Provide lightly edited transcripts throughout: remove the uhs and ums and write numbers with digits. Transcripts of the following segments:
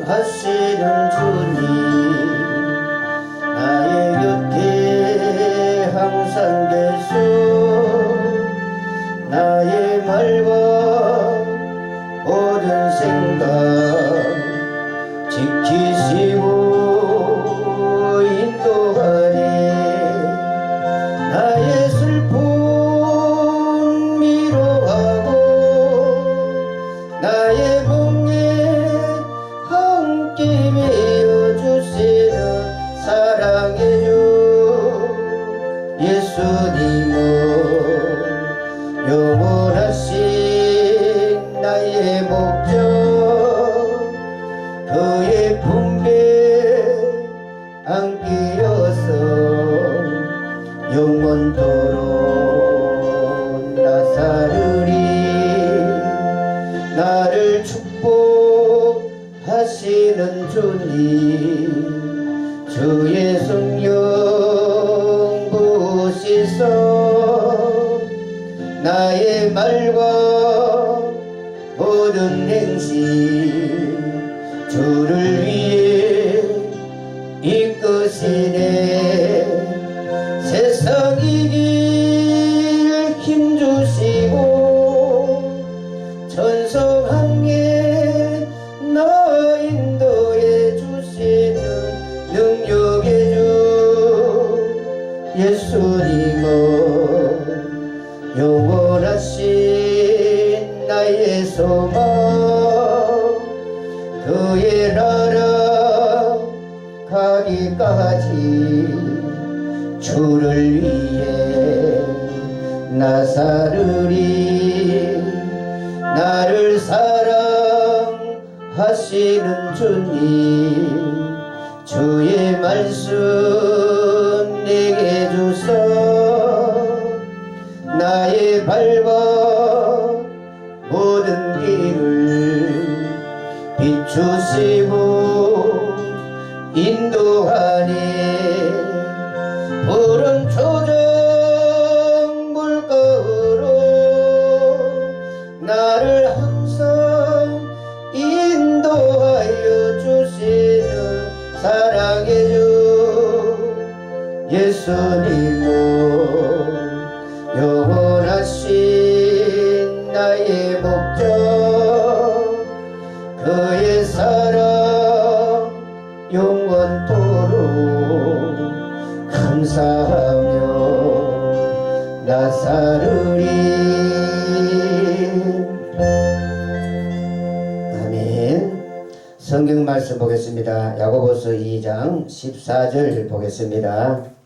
하시는 주님 나의 곁에 항상 계셔 나의 말과 모든 생각 지키시고 인도하리 나의 슬픔 위로하고 나의 멍에 함께 메어주시는 사랑의 주 예수님은 영원하신 나의 목적 그의 품에 안기어서 영원토록 나 살으리 나를 축복하시는 주님 주의 성령 부으시소 나의 말과 모든 행실 주를 위해 이끄시네 세상 이길 힘주시고 천성함에 너 인도해 주시는 능력의 주 예수님은 영원하신 나의 소망 그의 나라 가기까지 주를 위해 나 살으리 나를 사랑하시는 주님 주의 말씀 내게 주소 나의 발과 모든 길을 비추시고 인도하니 푸른 초정 물가로 나를 항상 인도하여 주시는 사랑의 주 예수님은 영원하신 나의 목적 그의 사랑 영원토록 감사하며 나 살으리 아멘. 성경 말씀 보겠습니다. 야고보서 2장 14절 보겠습니다.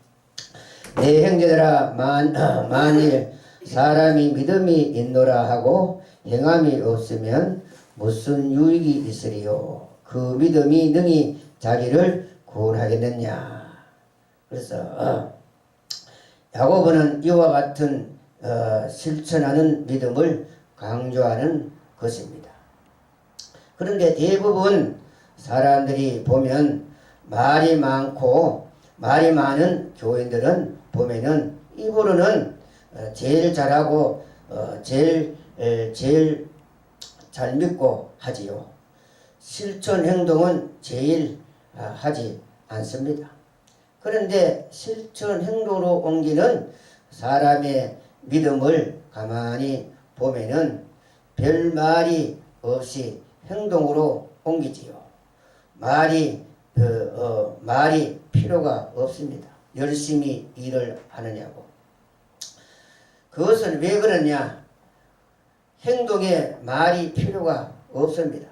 내 형제들아 만일 사람이 믿음이 있노라 하고 행함이 없으면 무슨 유익이 있으리요 그 믿음이 능히 자기를 구원하겠느냐. 그래서 야고보는 이와 같은 실천하는 믿음을 강조하는 것입니다. 그런데 대부분 사람들이 보면 말이 많고 말이 많은 교인들은 보면은 입으로는 제일 잘하고 제일 잘 믿고 하지요. 실천 행동은 제일 하지 않습니다. 그런데 실천 행동으로 옮기는 사람의 믿음을 가만히 보면은 별 말이 없이 행동으로 옮기지요. 말이 필요가 없습니다. 열심히 일을 하느냐고. 그것은 왜 그러냐? 행동에 말이 필요가 없습니다.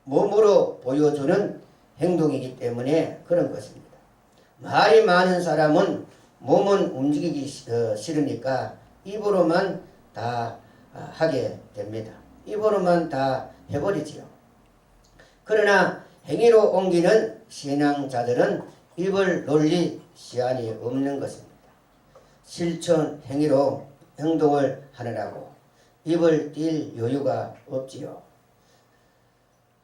몸으로 보여주는 행동이기 때문에 그런 것입니다. 말이 많은 사람은 몸은 움직이기 싫으니까 입으로만 다 하게 됩니다. 입으로만 다 해버리지요. 그러나 행위로 옮기는 신앙자들은 입을 놀릴 시간이 없는 것입니다. 실천 행위로 행동을 하느라고 입을 띨 여유가 없지요.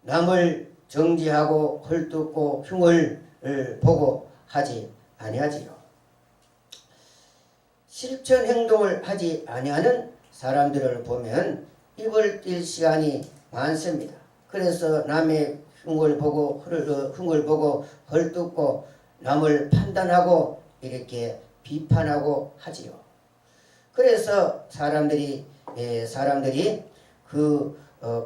남을 정지하고 헐뜯고 흉을 보고 하지 아니하지요. 실천 행동을 하지 아니하는 사람들을 보면 입을 띨 시간이 많습니다. 그래서 남의 흉을 보고 헐뜯고 남을 판단하고 이렇게 비판하고 하지요. 그래서 사람들이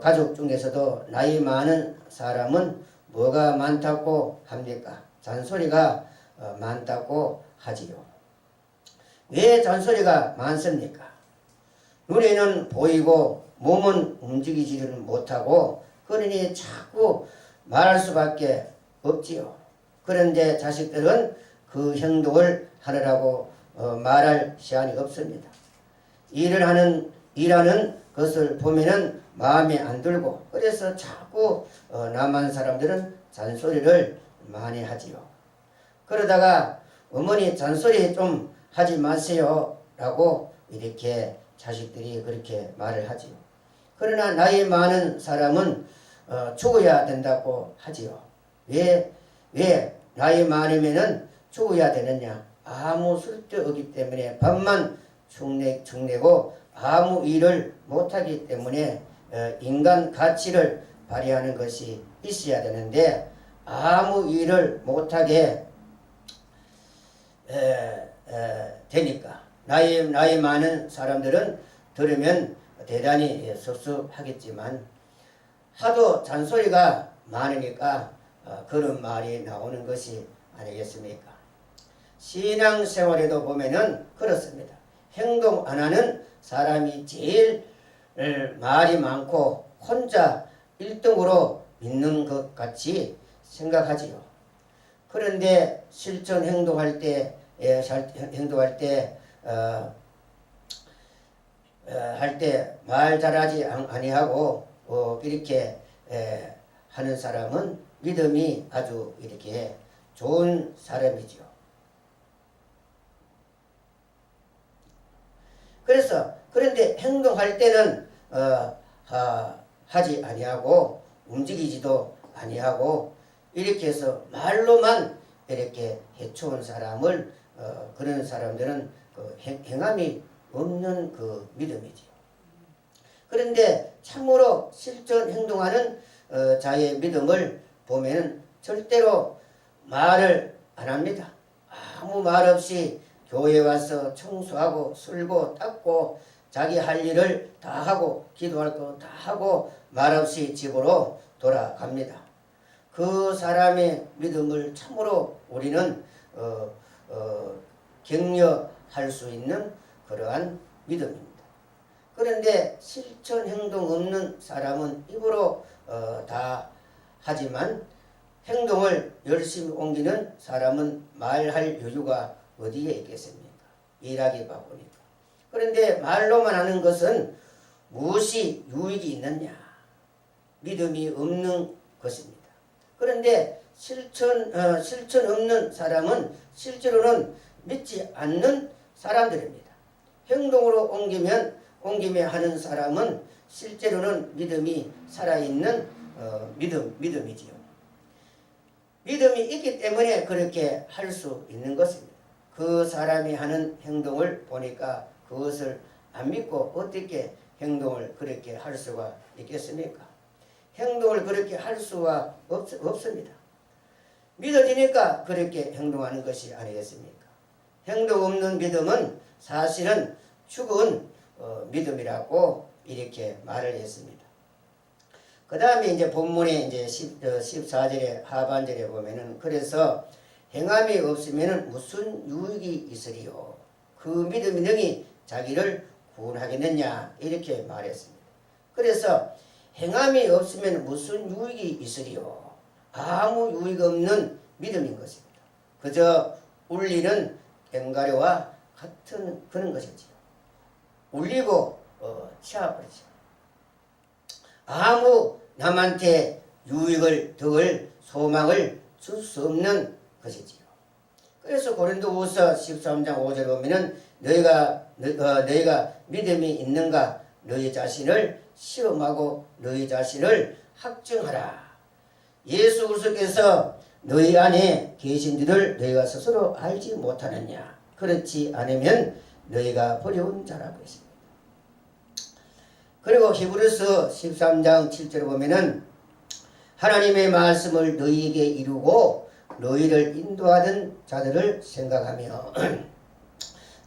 가족 중에서도 나이 많은 사람은 뭐가 많다고 합니까? 잔소리가 많다고 하지요. 왜 잔소리가 많습니까? 눈에는 보이고 몸은 움직이지를 못하고 그러니 자꾸 말할 수밖에 없지요. 그런데 자식들은 그 행동을 하느라고 말할 시간이 없습니다. 일하는 것을 보면은 마음에 안 들고 그래서 자꾸 남한 사람들은 잔소리를 많이 하지요. 그러다가 어머니 잔소리 좀 하지 마세요 라고 이렇게 자식들이 그렇게 말을 하지요. 그러나 나이 많은 사람은 죽어야 된다고 하지요. 왜 나이 많으면은 죽어야 되느냐? 아무 쓸데없기 때문에 밥만 축내고 아무 일을 못하기 때문에 인간 가치를 발휘하는 것이 있어야 되는데 아무 일을 못하게 되니까 나이 많은 사람들은 들으면 대단히 섭섭하겠지만 하도 잔소리가 많으니까 그런 말이 나오는 것이 아니겠습니까? 신앙생활에도 보면은 그렇습니다. 행동 안 하는 사람이 제일 말이 많고 혼자 1등으로 믿는 것 같이 생각하지요. 그런데 실천 행동할 때 말 잘하지 아니하고 이렇게 하는 사람은 믿음이 아주 이렇게 좋은 사람이지요. 그런데 행동할 때는 하지 아니하고 움직이지도 아니하고 이렇게 해서 말로만 이렇게 해쳐온 사람을 그런 사람들은 행함이 없는 그 믿음이지요. 그런데 참으로 실전 행동하는 자의 믿음을 보면 절대로 말을 안 합니다. 아무 말 없이 교회 와서 청소하고 쓸고 닦고 자기 할 일을 다 하고 기도할 거 다 하고 말없이 집으로 돌아갑니다. 그 사람의 믿음을 참으로 우리는 격려할 수 있는 그러한 믿음입니다. 그런데 실천 행동 없는 사람은 입으로 다 하지만 행동을 열심히 옮기는 사람은 말할 여유가 어디에 있겠습니까? 일하기 바쁘니까. 그런데 말로만 하는 것은 무엇이 유익이 있느냐? 믿음이 없는 것입니다. 그런데 실천 없는 사람은 실제로는 믿지 않는 사람들입니다. 행동으로 옮김에 하는 사람은 실제로는 믿음이 살아있는 믿음이지요. 믿음이 있기 때문에 그렇게 할 수 있는 것입니다. 그 사람이 하는 행동을 보니까 그것을 안 믿고 어떻게 행동을 그렇게 할 수가 있겠습니까? 행동을 그렇게 할 수가 없습니다. 믿어지니까 그렇게 행동하는 것이 아니겠습니까? 행동 없는 믿음은 사실은 죽은 믿음이라고 이렇게 말을 했습니다. 그 다음에 이제 본문에 이제 14절에 하반절에 보면은 그래서 행함이 없으면은 무슨 유익이 있으리요? 그 믿음이 능히 자기를 구원하겠느냐? 이렇게 말했습니다. 그래서 행함이 없으면 무슨 유익이 있으리요? 아무 유익 없는 믿음인 것입니다. 그저 울리는 꽹과류와 같은 그런 것이지요. 울리고 치아버리죠. 아무 남한테 유익을 덕을 소망을 줄 수 없는 것이지요. 그래서 고린도후서 13장 5절 보면은 너희가 믿음이 있는가 너희 자신을 시험하고 너희 자신을 확증하라. 예수 그리스도께서 너희 안에 계신 줄을 너희가 스스로 알지 못하느냐. 그렇지 않으면 너희가 버려온 자라고 했습니다. 그리고 히브리서 13장 7절에 보면은 하나님의 말씀을 너희에게 이루고 너희를 인도하던 자들을 생각하며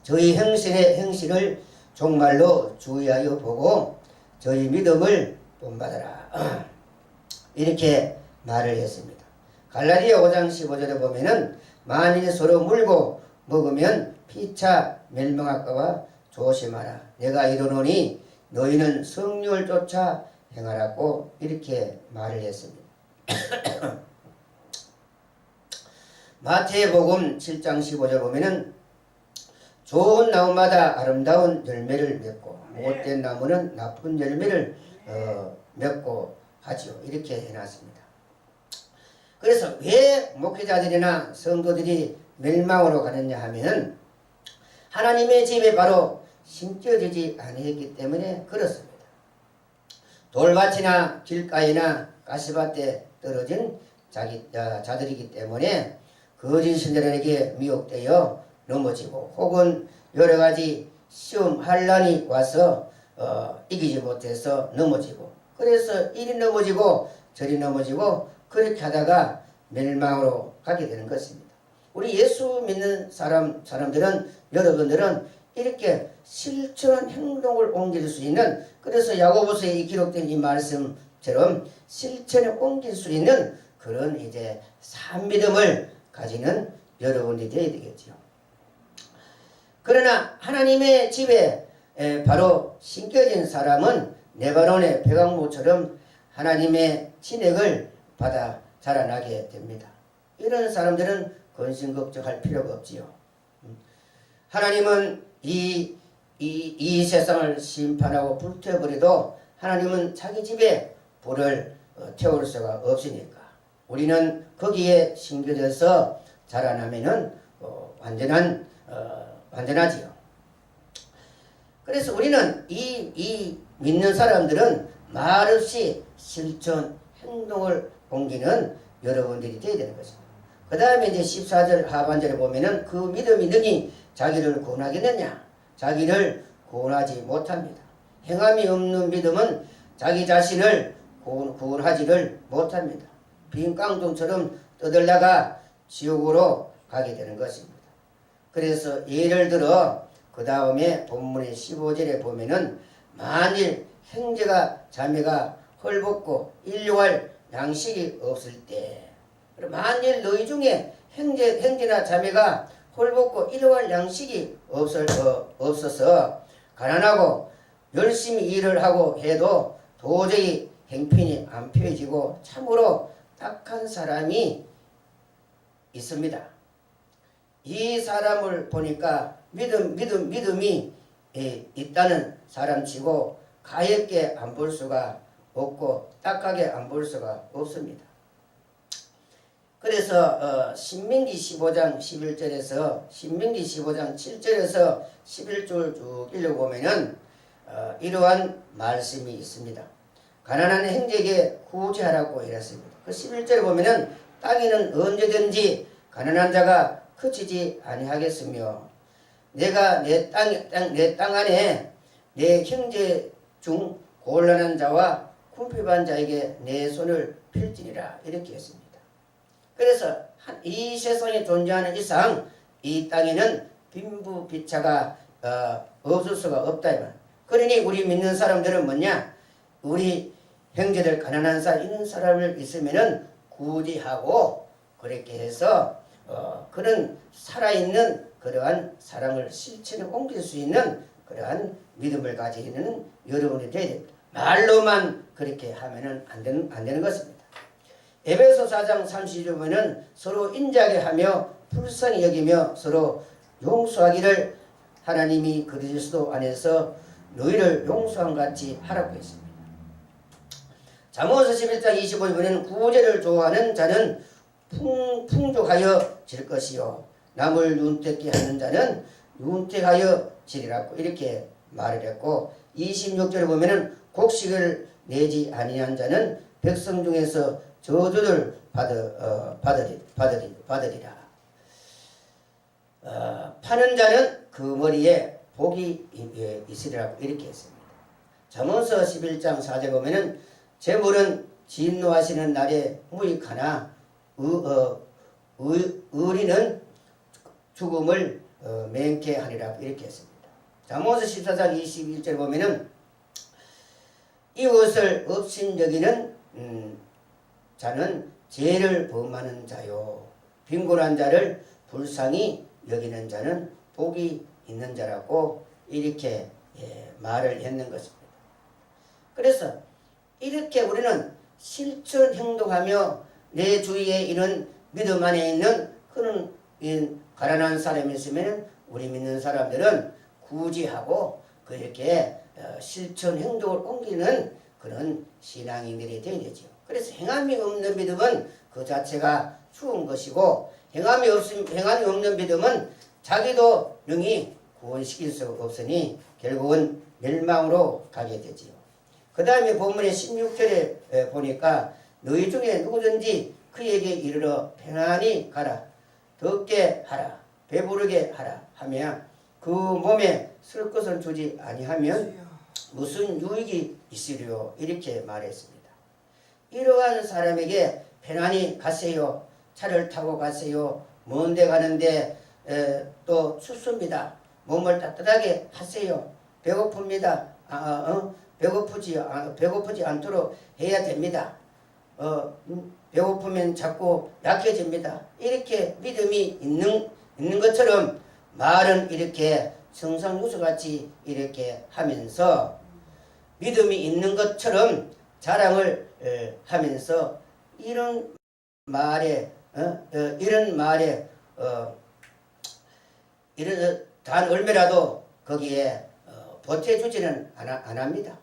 저희 행실을 정말로 주의하여 보고 저희 믿음을 본받아라. 이렇게 말을 했습니다. 갈라디아 5장 15절에 보면은 만일 서로 물고 먹으면 피차 멸망할까봐 조심하라. 내가 이르노니 너희는 성령을 쫓아 행하라고 이렇게 말을 했습니다. 마태복음 7장 15절 보면은 좋은 나무마다 아름다운 열매를 맺고 못된 나무는 나쁜 열매를 맺고 하지요. 이렇게 해놨습니다. 그래서 왜 목회자들이나 성도들이 멸망으로 가느냐 하면 하나님의 집에 바로 심겨지지 아니했기 때문에 그렇습니다. 돌밭이나 길가이나 가시밭에 떨어진 자들이기 때문에 거짓 신자들에게 미혹되어 넘어지고 혹은 여러가지 시험 환란이 와서 이기지 못해서 넘어지고 그래서 이리 넘어지고 저리 넘어지고 그렇게 하다가 멸망으로 가게 되는 것입니다. 우리 예수 믿는 사람들은 여러분들은 이렇게 실천 행동을 옮길 수 있는 그래서 야고보서에 기록된 이 말씀처럼 실천에 옮길 수 있는 그런 이제 산믿음을 가지는 여러분이 되어야 되겠죠. 그러나 하나님의 집에 바로 심겨진 사람은 레바논의 백악무처럼 하나님의 진액을 받아 자라나게 됩니다. 이런 사람들은 근심 걱정할 필요가 없지요. 하나님은 이 세상을 심판하고 불태워버려도 하나님은 자기 집에 불을 태울 수가 없으니까 우리는 거기에 심겨져서 자라나면은 완전하지요. 그래서 우리는 이 믿는 사람들은 말없이 실천 행동을 옮기는 여러분들이 되어야 되는 것입니다. 그 다음에 이제 14절 하반절에 보면은 그 믿음이 능히 자기를 구원하겠느냐? 자기를 구원하지 못합니다. 행함이 없는 믿음은 자기 자신을 구원하지를 못합니다. 빈 깡통처럼 떠들다가 지옥으로 가게 되는 것입니다. 그래서 예를 들어 그 다음에 본문의 15절에 보면은 만일 형제가 자매가 헐벗고 일용할 양식이 없을 때 만일 너희 중에 형제나 자매가 헐벗고 일용할 양식이 없어서 가난하고 열심히 일을 하고 해도 도저히 행편이 안 펴지고 참으로 딱한 사람이 있습니다. 이 사람을 보니까 믿음이 있다는 사람치고 가엾게 안 볼 수가 없고 딱하게 안 볼 수가 없습니다. 그래서 신명기 15장 11절에서 신명기 15장 7절에서 11절 쭉 읽어보면은 이러한 말씀이 있습니다. 가난한 형제에게 구제하라고 이랬습니다. 그 11절에 보면은 땅에는 언제든지 가난한 자가 그치지 아니하겠으며 내가 내 땅 안에 내 형제 중 곤란한 자와 궁핍한 자에게 내 손을 펼지니라 이렇게 했습니다. 그래서 이 세상에 존재하는 이상 이 땅에는 빈부비차가 없을 수가 없다. 그러니 우리 믿는 사람들은 뭐냐? 우리 형제들 가난한 사람 이런 사람을 있으면은 구제하고 그렇게 해서 그런 살아있는 그러한 사랑을 실천에 옮길 수 있는 그러한 믿음을 가지는 여러분이 되어야 됩니다. 말로만 그렇게 하면은 안 되는 것입니다. 에베소 4장 30절 보면은 서로 인자하게 하며 불쌍히 여기며 서로 용서하기를 하나님이 그리스도 안에서 너희를 용서한 같이 하라고 했습니다. 잠언서 11장 25절 보면 구제를 좋아하는 자는 풍족하여 질 것이요 남을 윤택게 하는 자는 윤택하여 지리라고 이렇게 말을 했고 26절에 보면은 곡식을 내지 아니한 자는 백성 중에서 저주를 받으리라. 파는 자는 그 머리에 복이 있으리라고 이렇게 했습니다. 잠언서 11장 4절 보면은 재물은 진노하시는 날에 무익하나 의리는 죽음을 맹케하리라 이렇게 했습니다. 잠언서 14장 21절 보면은 이웃을 업신여기는 자는 죄를 범하는 자요 빈곤한 자를 불쌍히 여기는 자는 복이 있는 자라고 이렇게 말을 했는 것입니다. 그래서 이렇게 우리는 실천 행동하며 내 주위에 이런 믿음 안에 있는 그런 가난한 사람이 있으면 우리 믿는 사람들은 구제하고 그렇게 실천 행동을 옮기는 그런 신앙인들이 되어야 되죠. 그래서 행함이 없는 믿음은 그 자체가 추운 것이고 행함이 없는 믿음은 자기도 능히 구원시킬 수 없으니 결국은 멸망으로 가게 되지요. 그 다음에 본문의 16절에 보니까 너희 중에 누구든지 그에게 이르러 평안히 가라 덥게 하라 배부르게 하라 하며 그 몸에 쓸 것을 주지 아니하면 무슨 유익이 있으리요 이렇게 말했습니다. 이러한 사람에게 편안히 가세요. 차를 타고 가세요. 먼 데 가는데 또 춥습니다. 몸을 따뜻하게 하세요. 배고픕니다. 배고프지 않도록 해야 됩니다. 배고프면 자꾸 약해집니다. 이렇게 믿음이 있는 것처럼 말은 이렇게 성상누수같이 이렇게 하면서 믿음이 있는 것처럼 자랑을 하면서 이런 말에 이런 단 얼마라도 거기에 보태주지는 안 합니다.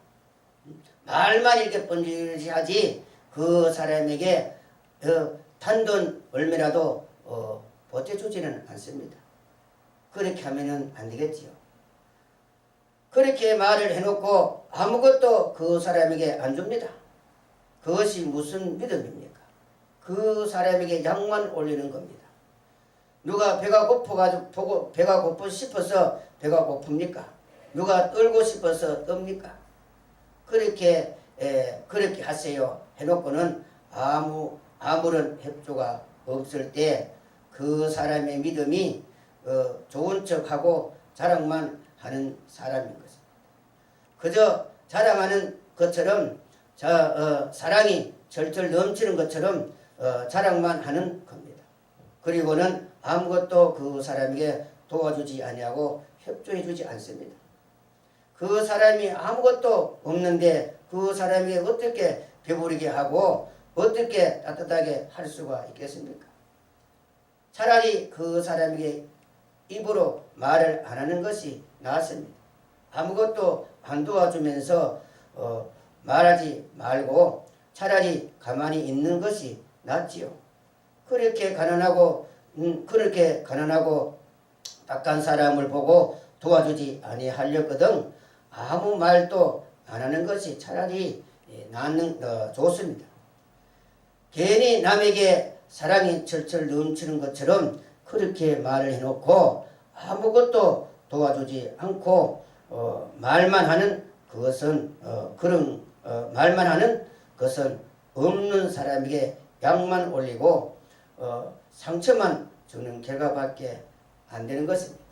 말만 이렇게 번지하지 그 사람에게 단돈 얼마라도 보태주지는 않습니다. 그렇게 하면은 안 되겠지요. 그렇게 말을 해놓고 아무것도 그 사람에게 안 줍니다. 그것이 무슨 믿음입니까? 그 사람에게 양만 올리는 겁니다. 누가 배가 고파가지고 배가 고프 싶어서 배가 고픕니까? 누가 떨고 싶어서 떱니까? 그렇게 하세요 해놓고는 아무런 협조가 없을 때 그 사람의 믿음이 좋은 척하고 자랑만 하는 사람인 것입니다. 그저 자랑하는 것처럼 사랑이 절절 넘치는 것처럼 자랑만 하는 겁니다. 그리고는 아무것도 그 사람에게 도와주지 아니하고 협조해주지 않습니다. 그 사람이 아무것도 없는데 그 사람이 어떻게 배부르게 하고 어떻게 따뜻하게 할 수가 있겠습니까? 차라리 그 사람에게 입으로 말을 안 하는 것이 낫습니다. 아무것도 안 도와주면서 말하지 말고 차라리 가만히 있는 것이 낫지요. 그렇게 가난하고 딱한 사람을 보고 도와주지 아니하려거든 아무 말도 안 하는 것이 차라리 좋습니다. 괜히 남에게 사랑이 철철 넘치는 것처럼 그렇게 말을 해놓고 아무것도 도와주지 않고 말만 하는 것은 없는 사람에게 양만 올리고 상처만 주는 결과밖에 안 되는 것입니다.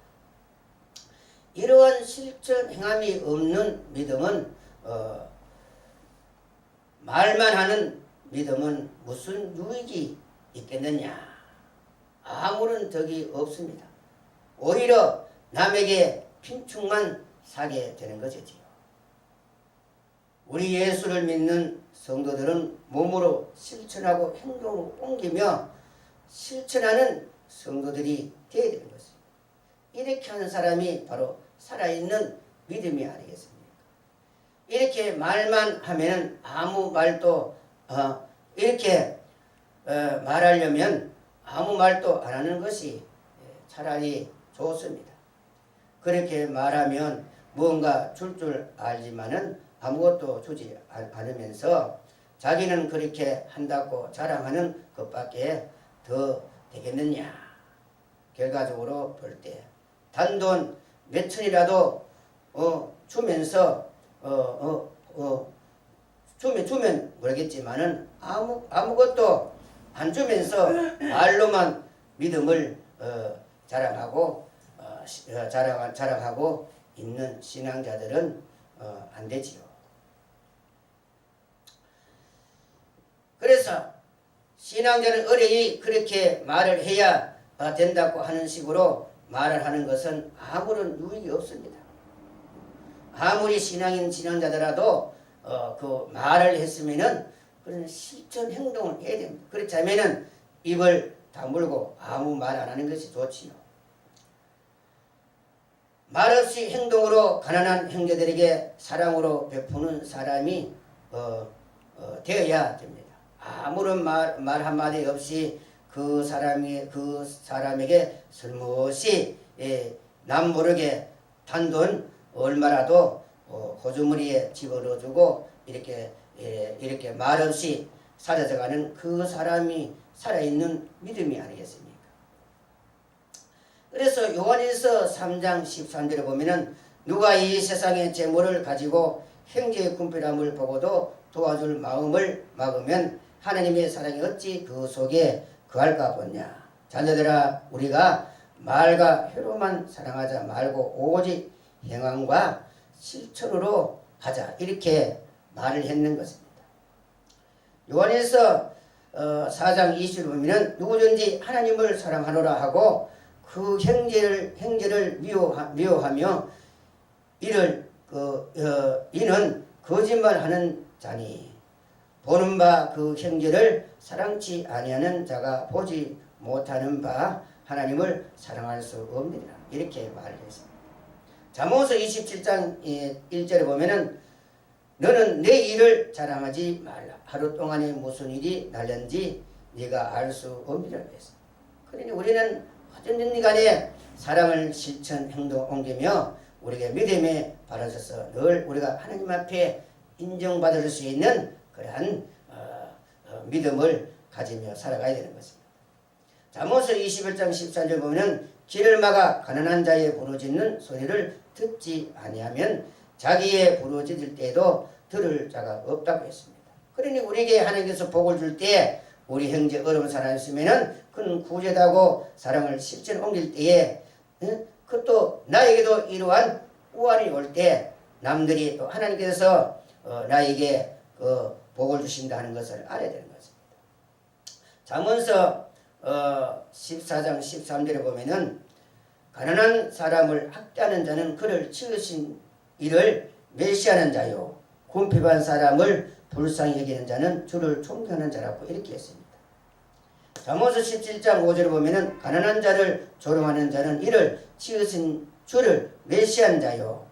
이러한 실천 행함이 없는 믿음은 말만 하는 믿음은 무슨 유익이 있겠느냐? 아무런 덕이 없습니다. 오히려 남에게 빈축만 사게 되는 것이지요. 우리 예수를 믿는 성도들은 몸으로 실천하고 행동으로 옮기며 실천하는 성도들이 되어야 되는 것입니다. 이렇게 하는 사람이 바로 살아있는 믿음이 아니겠습니까? 이렇게 말만 하면 아무 말도 이렇게 말하려면 아무 말도 안 하는 것이 차라리 좋습니다. 그렇게 말하면 뭔가 줄 알지만은 아무것도 주지 않으면서 자기는 그렇게 한다고 자랑하는 것밖에 더 되겠느냐. 결과적으로 볼 때 단돈 몇천이라도 주면서 주면 모르겠지만은 아무것도 안 주면서 말로만 믿음을 자랑하고 자랑하고 있는 신앙자들은 안 되지요. 그래서 신앙자는 의뢰이 그렇게 말을 해야 된다고 하는 식으로 말을 하는 것은 아무런 유익이 없습니다. 아무리 신앙인 신앙자더라도 그 말을 했으면은 그런 실천 행동을 해야 됩니다. 그렇지 않으면은 입을 다물고 아무 말 안 하는 것이 좋지요. 말없이 행동으로 가난한 형제들에게 사랑으로 베푸는 사람이 되어야 됩니다. 아무런 말 한마디 없이 그 사람에게 슬며시 남 모르게 단돈 얼마라도 고주머니에 집어넣어주고 이렇게 말없이 사라져가는 그 사람이 살아있는 믿음이 아니겠습니까? 그래서 요한일서 3장 13절에 보면은 누가 이 세상의 재물을 가지고 형제의 궁핍함을 보고도 도와줄 마음을 막으면 하나님의 사랑이 어찌 그 속에 거할까 보냐. 자녀들아, 우리가 말과 혀로만 사랑하자 말고 오직 행함과 실천으로 하자, 이렇게 말을 했는 것입니다. 요한일서 4장 20절 보면은 누구든지 하나님을 사랑하노라 하고 그 형제를 미워하며 이는 거짓말하는 자니 보는 바 그 형제를 사랑치 아니하는 자가 보지 못하는 바 하나님을 사랑할 수 없느니라, 이렇게 말을 했습니다. 잠언서 27장 1절에 보면은 너는 내 일을 자랑하지 말라. 하루 동안에 무슨 일이 날렸는지 네가 알 수 없느니라 했습니다. 그러니 우리는 어쨌든 간에 사랑을 실천 행동 옮기며 우리가 믿음에 바라서서 늘 우리가 하나님 앞에 인정받을 수 있는 그러한 믿음을 가지며 살아가야 되는 것입니다. 잠언서 21장 14절 보면은 길을 막아 가난한 자의 부르짖는 소리를 듣지 아니하면 자기의 부르짖을 때에도 들을 자가 없다고 했습니다. 그러니 우리에게 하나님께서 복을 줄 때 우리 형제 어려운 사람이 있으면은 그는 구제하고 사랑을 실천 옮길 때에 그것도 나에게도 이러한 우환이 올 때 남들이 또 하나님께서 나에게 그 복을 주신다 하는 것을 알아야 되는 것입니다. 잠언서 14장 13절에 보면은 가난한 사람을 학대하는 자는 그를 치으신 이를 멸시하는 자요 궁핍한 사람을 불쌍히 여기는 자는 주를 존경하는 자라고 이렇게 했습니다. 잠언서 17장 5절에 보면은 가난한 자를 조롱하는 자는 이를 치으신 주를 멸시하는 자요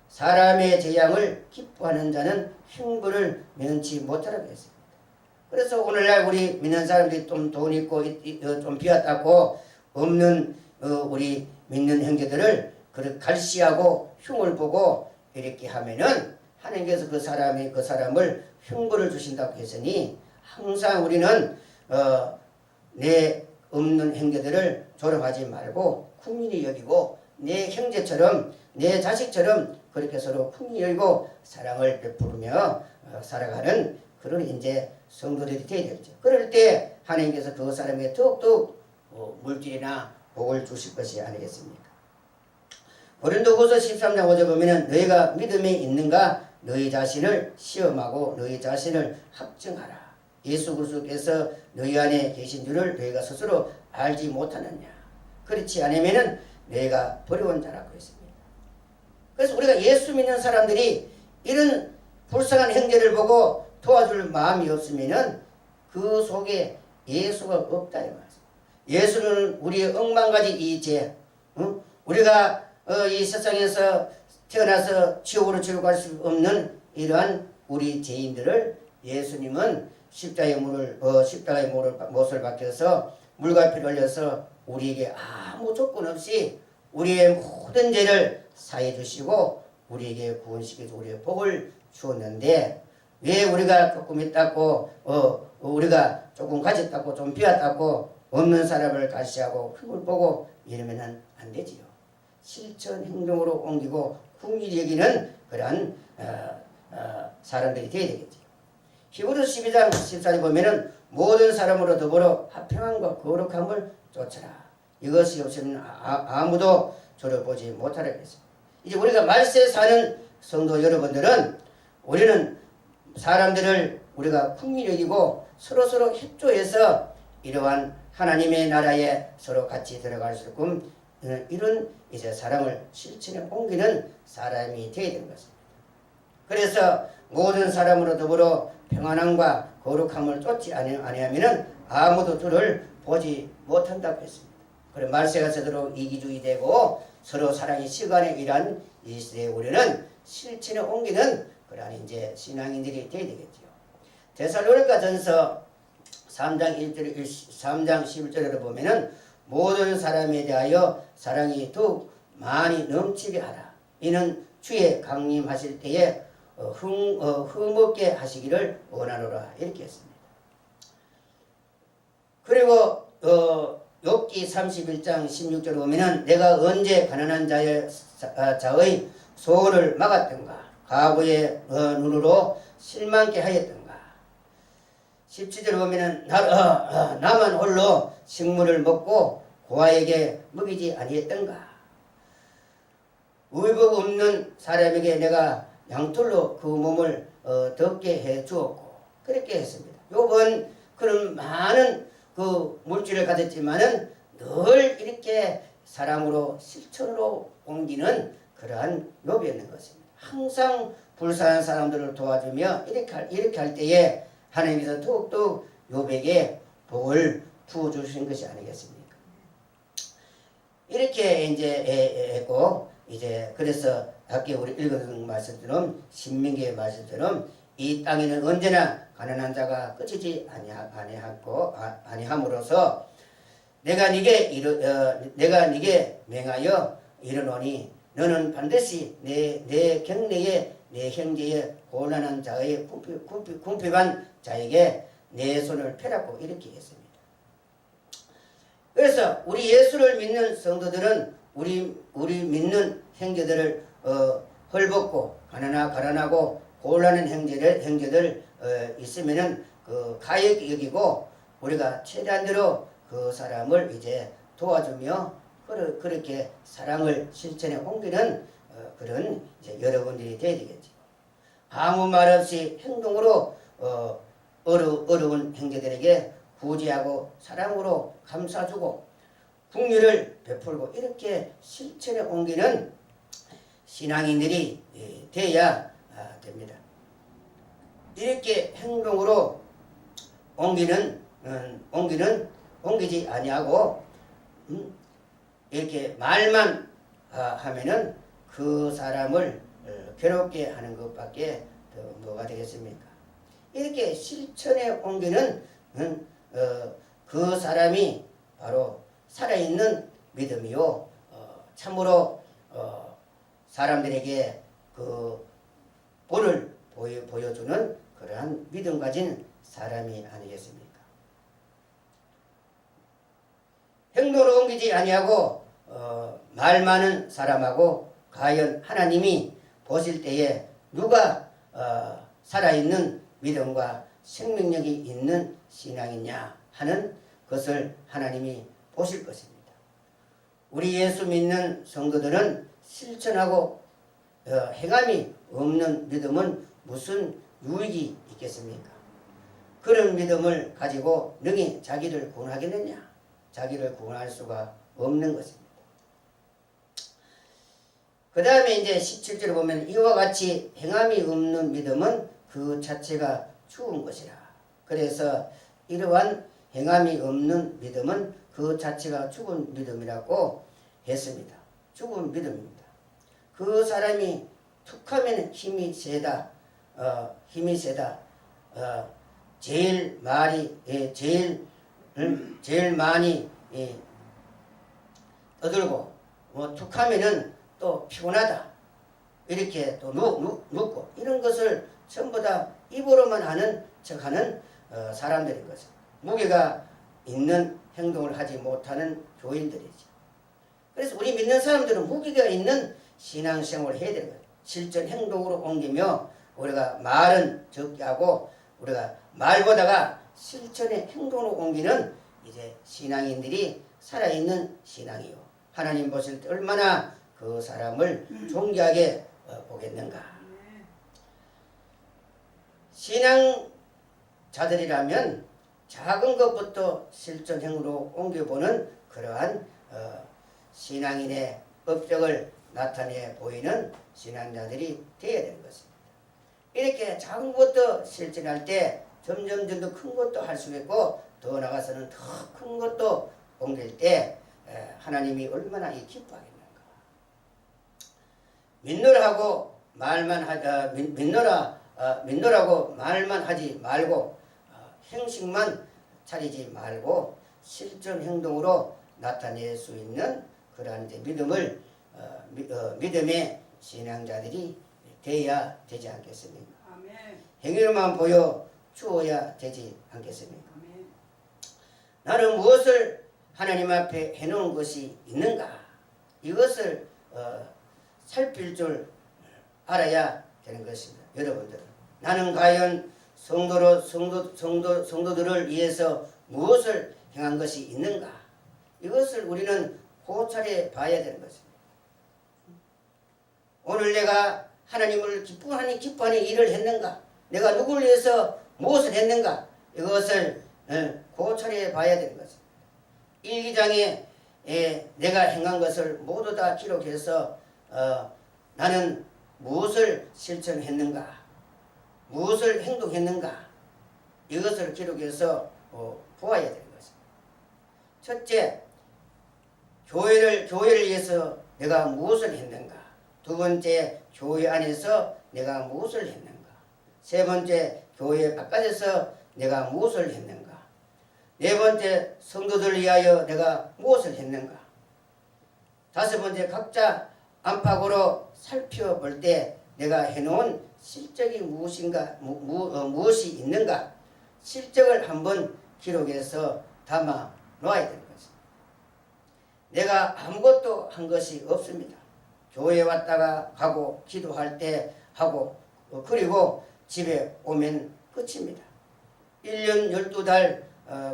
사람의 재앙을 기뻐하는 자는 흉부를 면치 못하라고 했습니다. 그래서 오늘날 우리 믿는 사람들이 좀 돈 있고 좀 비었다고 없는 우리 믿는 형제들을 그렇게 갈시하고 흉을 보고 이렇게 하면은 하나님께서 그 사람을 흉부를 주신다고 했으니 항상 우리는 내 없는 형제들을 조롱하지 말고 국민이 여기고 내 형제처럼 내 자식처럼 그렇게 서로 국민이 여기고 사랑을 베푸며 살아가는 그런 이제 성도들이 되어야 되겠죠. 그럴 때 하나님께서 그 사람에게 더욱더 물질이나 복을 주실 것이 아니겠습니까? 고린도후서 13장 5절 보면은 너희가 믿음이 있는가 너희 자신을 시험하고 너희 자신을 합증하라. 예수 그리스도께서 너희 안에 계신 줄을 너희가 스스로 알지 못하느냐. 그렇지 않으면은 너희가 버려온 자라고 했습니다. 그래서 우리가 예수 믿는 사람들이 이런 불쌍한 형제를 보고 도와줄 마음이 없으면은 그 속에 예수가 없다 이 말이죠. 예수는 우리의 억만가지 이 죄, 우리가 이 세상에서 태어나서 지옥으로 지옥갈 수 없는 이러한 우리 죄인들을 예수님은 십자가의 못을 박혀서 물과 피를 흘려서 우리에게 아무 조건 없이 우리의 모든 죄를 사해 주시고 우리에게 구원시켜서 우리의 복을 주었는데 왜 우리가 조금 있다고 우리가 조금 가졌다고 좀 비었다고 없는 사람을 가시하고 흠을 보고 이러면 안 되지요. 실천 행동으로 옮기고 국민이 여기는 그러한 사람들이 되어야 되겠지요. 히브리 12장 14절에 보면은 모든 사람으로 더불어 화평함과 거룩함을 쫓아라. 이것이 없으면 아무도 저를 보지 못하라 했습니다. 이제 우리가 말세 사는 성도 여러분들은 우리는 사람들을 우리가 풍미 여기고 서로서로 협조해서 이러한 하나님의 나라에 서로 같이 들어갈 수 있고 이런 이제 사랑을 실천에 옮기는 사람이 되어야 되는 것입니다. 그래서 모든 사람으로 더불어 평안함과 거룩함을 쫓지 아니하면은 아무도 저를 보지 못한다고 했습니다. 그래 말세가 서도록 이기주의 되고 서로 사랑의 시간에 일한 이 시대에 우리는 실천에 옮기는 그러한 이제 신앙인들이 되어야 되겠죠. 데살로니가전서 3장 11절을 보면은 모든 사람에 대하여 사랑이 더욱 많이 넘치게 하라. 이는 주의 강림하실 때에 흠없게 하시기를 원하노라. 이렇게 했습니다. 그리고 욥기 31장 16절을 보면은 내가 언제 가난한 자의 소원을 막았던가 과부의 눈으로 실망케 하였던가 17절을 보면은 나만 홀로 식물을 먹고 고아에게 먹이지 아니했던가 의복 없는 사람에게 내가 양털로 그 몸을 덮게 해 주었고 그렇게 했습니다. 욥은 그런 많은 그 물질을 가졌지만은 늘 이렇게 사랑으로 실천으로 옮기는 그러한 욥이었는 것입니다. 항상 불쌍한 사람들을 도와주며 이렇게 할 때에 하나님께서 더욱더 욥에게 복을 부어주신 것이 아니겠습니까? 이렇게 이제 했고 이제 그래서 아까 우리 읽은 말씀처럼 신명기의 말씀처럼 이 땅에는 언제나 가난한 자가 끝이지 아니함으로써 내가 네게 맹하여 이르노니 너는 반드시 내 경내에 내 형제의 곤란한 자의 궁핍한 자에게 내 손을 펴라고 이렇게 했습니다. 그래서 우리 예수를 믿는 성도들은 우리 믿는 형제들을 헐벗고 가난하고 곤란한 형제들 있으면은 그 가히 여기고 우리가 최대한대로 그 사람을 이제 도와주며 그렇게 사랑을 실천에 옮기는 그런 이제 여러분들이 되어야 되겠죠. 아무 말 없이 행동으로 어려운 형제들에게 구제하고 사랑으로 감싸주고 긍휼을 베풀고 이렇게 실천에 옮기는 신앙인들이 되어야 됩니다. 이렇게 행동으로 옮기지 아니하고 이렇게 말만 하면은 그 사람을 괴롭게 하는 것밖에 더 뭐가 되겠습니까? 이렇게 실천에 옮기는 그 사람이 바로 살아있는 믿음이요 참으로 사람들에게 그 본을 보여주는 그러한 믿음 가진 사람이 아니겠습니까? 행동으로 옮기지 아니하고 말 많은 사람하고 과연 하나님이 보실 때에 누가 살아있는 믿음과 생명력이 있는 신앙이냐 하는 것을 하나님이 보실 것입니다. 우리 예수 믿는 성도들은 실천하고 행함이 없는 믿음은 무슨 유익이 있겠습니까? 그런 믿음을 가지고 능히 자기를 구원하겠느냐? 자기를 구원할 수가 없는 것입니다. 그 다음에 이제 17절에 보면 이와 같이 행함이 없는 믿음은 그 자체가 죽은 것이라. 그래서 이러한 행함이 없는 믿음은 그 자체가 죽은 믿음이라고 했습니다. 죽은 믿음입니다. 그 사람이 툭하면 힘이 세다. 제일 많이 떠들고 툭하면은 또 피곤하다. 이렇게 또 눕고 이런 것을 전부 다 입으로만 하는 척하는 사람들인 거죠. 무게가 있는 행동을 하지 못하는 교인들이죠. 그래서 우리 믿는 사람들은 무게가 있는 신앙생활을 해야 되는 거예요. 실전 행동으로 옮기며 우리가 말은 적게 하고 우리가 말보다가 실천의 행동으로 옮기는 이제 신앙인들이 살아있는 신앙이요. 하나님 보실 때 얼마나 그 사람을 존귀하게 보겠는가. 신앙자들이라면 작은 것부터 실천 행동으로 옮겨보는 그러한 신앙인의 업적을 나타내 보이는 신앙자들이 되어야 되는 것입니다. 이렇게 작은 것도 실천할 때 점점 더 큰 것도 할 수 있고 더 나가서는 더 큰 것도 옮길 때 하나님이 얼마나 기뻐하겠는가. 믿노라고 믿노라고 말만 하지 말고 행식만 차리지 말고 실전 행동으로 나타낼 수 있는 그러한 믿음의 신앙자들이 되어야 되지 않겠습니까? 아멘. 행위로만 보여 주어야 되지 않겠습니까? 아멘. 나는 무엇을 하나님 앞에 해놓은 것이 있는가? 이것을 살필 줄 알아야 되는 것입니다. 여러분들, 나는 과연 성도들을 위해서 무엇을 행한 것이 있는가? 이것을 우리는 고찰해 봐야 되는 것입니다. 오늘 내가 하나님을 기뻐하니 일을 했는가? 내가 누구를 위해서 무엇을 했는가? 이것을 고찰해 봐야 되는 것입니다. 일기장에 내가 행한 것을 모두 다 기록해서 나는 무엇을 실천했는가? 무엇을 행동했는가? 이것을 기록해서 보아야 되는 것입니다. 첫째, 교회를 위해서 내가 무엇을 했는가? 두 번째, 교회 안에서 내가 무엇을 했는가? 세 번째, 교회 바깥에서 내가 무엇을 했는가? 네 번째, 성도들을 위하여 내가 무엇을 했는가? 다섯 번째, 각자 안팎으로 살펴볼 때 내가 해놓은 실적이 무엇이 있는가? 실적을 한번 기록해서 담아 놓아야 되는 것입니다. 내가 아무것도 한 것이 없습니다. 교회 왔다가 가고 기도할 때 하고 그리고 집에 오면 끝입니다. 1년 12달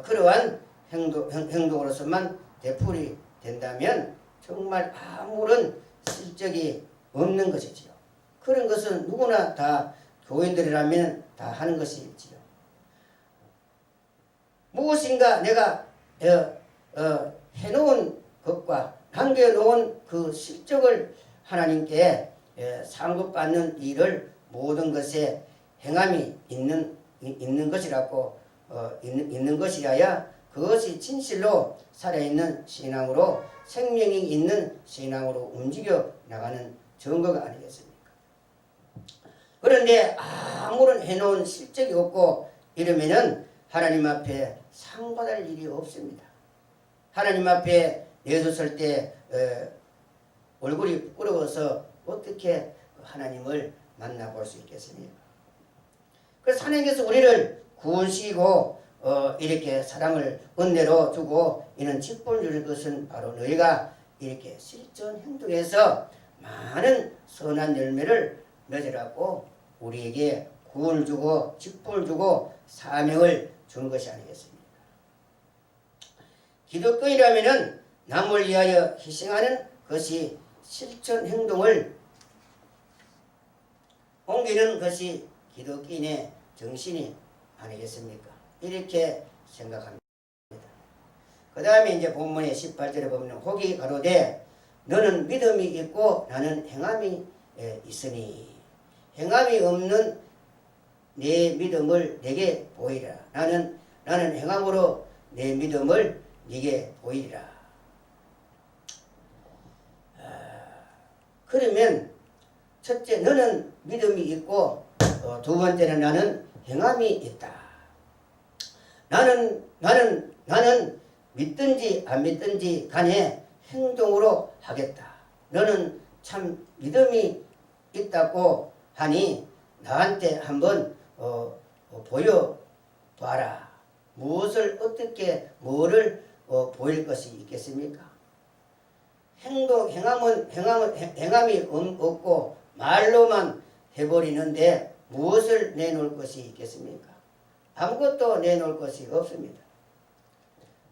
그러한 행동으로서만 되풀이 된다면 정말 아무런 실적이 없는 것이지요. 그런 것은 누구나 다 교인들이라면 다 하는 것이지요. 무엇인가 내가 해놓은 것과 남겨놓은 그 실적을 하나님께 상급받는 일을 모든 것에 행함이 있는 것이라고 있는 것이라야 그것이 진실로 살아있는 신앙으로 생명이 있는 신앙으로 움직여 나가는 증거가 아니겠습니까? 그런데 아무런 해놓은 실적이 없고 이러면은 하나님 앞에 상받을 일이 없습니다. 하나님 앞에 내줬을 때 얼굴이 부끄러워서 어떻게 하나님을 만나볼 수 있겠습니까? 그래서 하나님께서 우리를 구원시키고 이렇게 사랑을 은혜로 주고 이는 직분을 주는 것은 바로 너희가 이렇게 실전 행동에서 많은 선한 열매를 맺으라고 우리에게 구원을 주고 직분을 주고 사명을 주는 것이 아니겠습니까? 기독교인이라면은 남을 위하여 희생하는 것이 실천 행동을 옮기는 것이 기독교인의 정신이 아니겠습니까? 이렇게 생각합니다. 그 다음에 이제 본문의 18절에 보면 혹이 가로되 너는 믿음이 있고 나는 행함이 있으니 행함이 없는 내 믿음을 내게 보이라. 나는 행함으로 내 믿음을 네게 보이리라. 그러면 첫째 너는 믿음이 있고 두 번째는 나는 행함이 있다. 나는 믿든지 안 믿든지 간에 행동으로 하겠다. 너는 참 믿음이 있다고 하니 나한테 한번 보여봐라. 무엇을 어떻게 뭐를 보일 것이 있겠습니까? 행함이 없고 말로만 해버리는데 무엇을 내놓을 것이 있겠습니까? 아무것도 내놓을 것이 없습니다.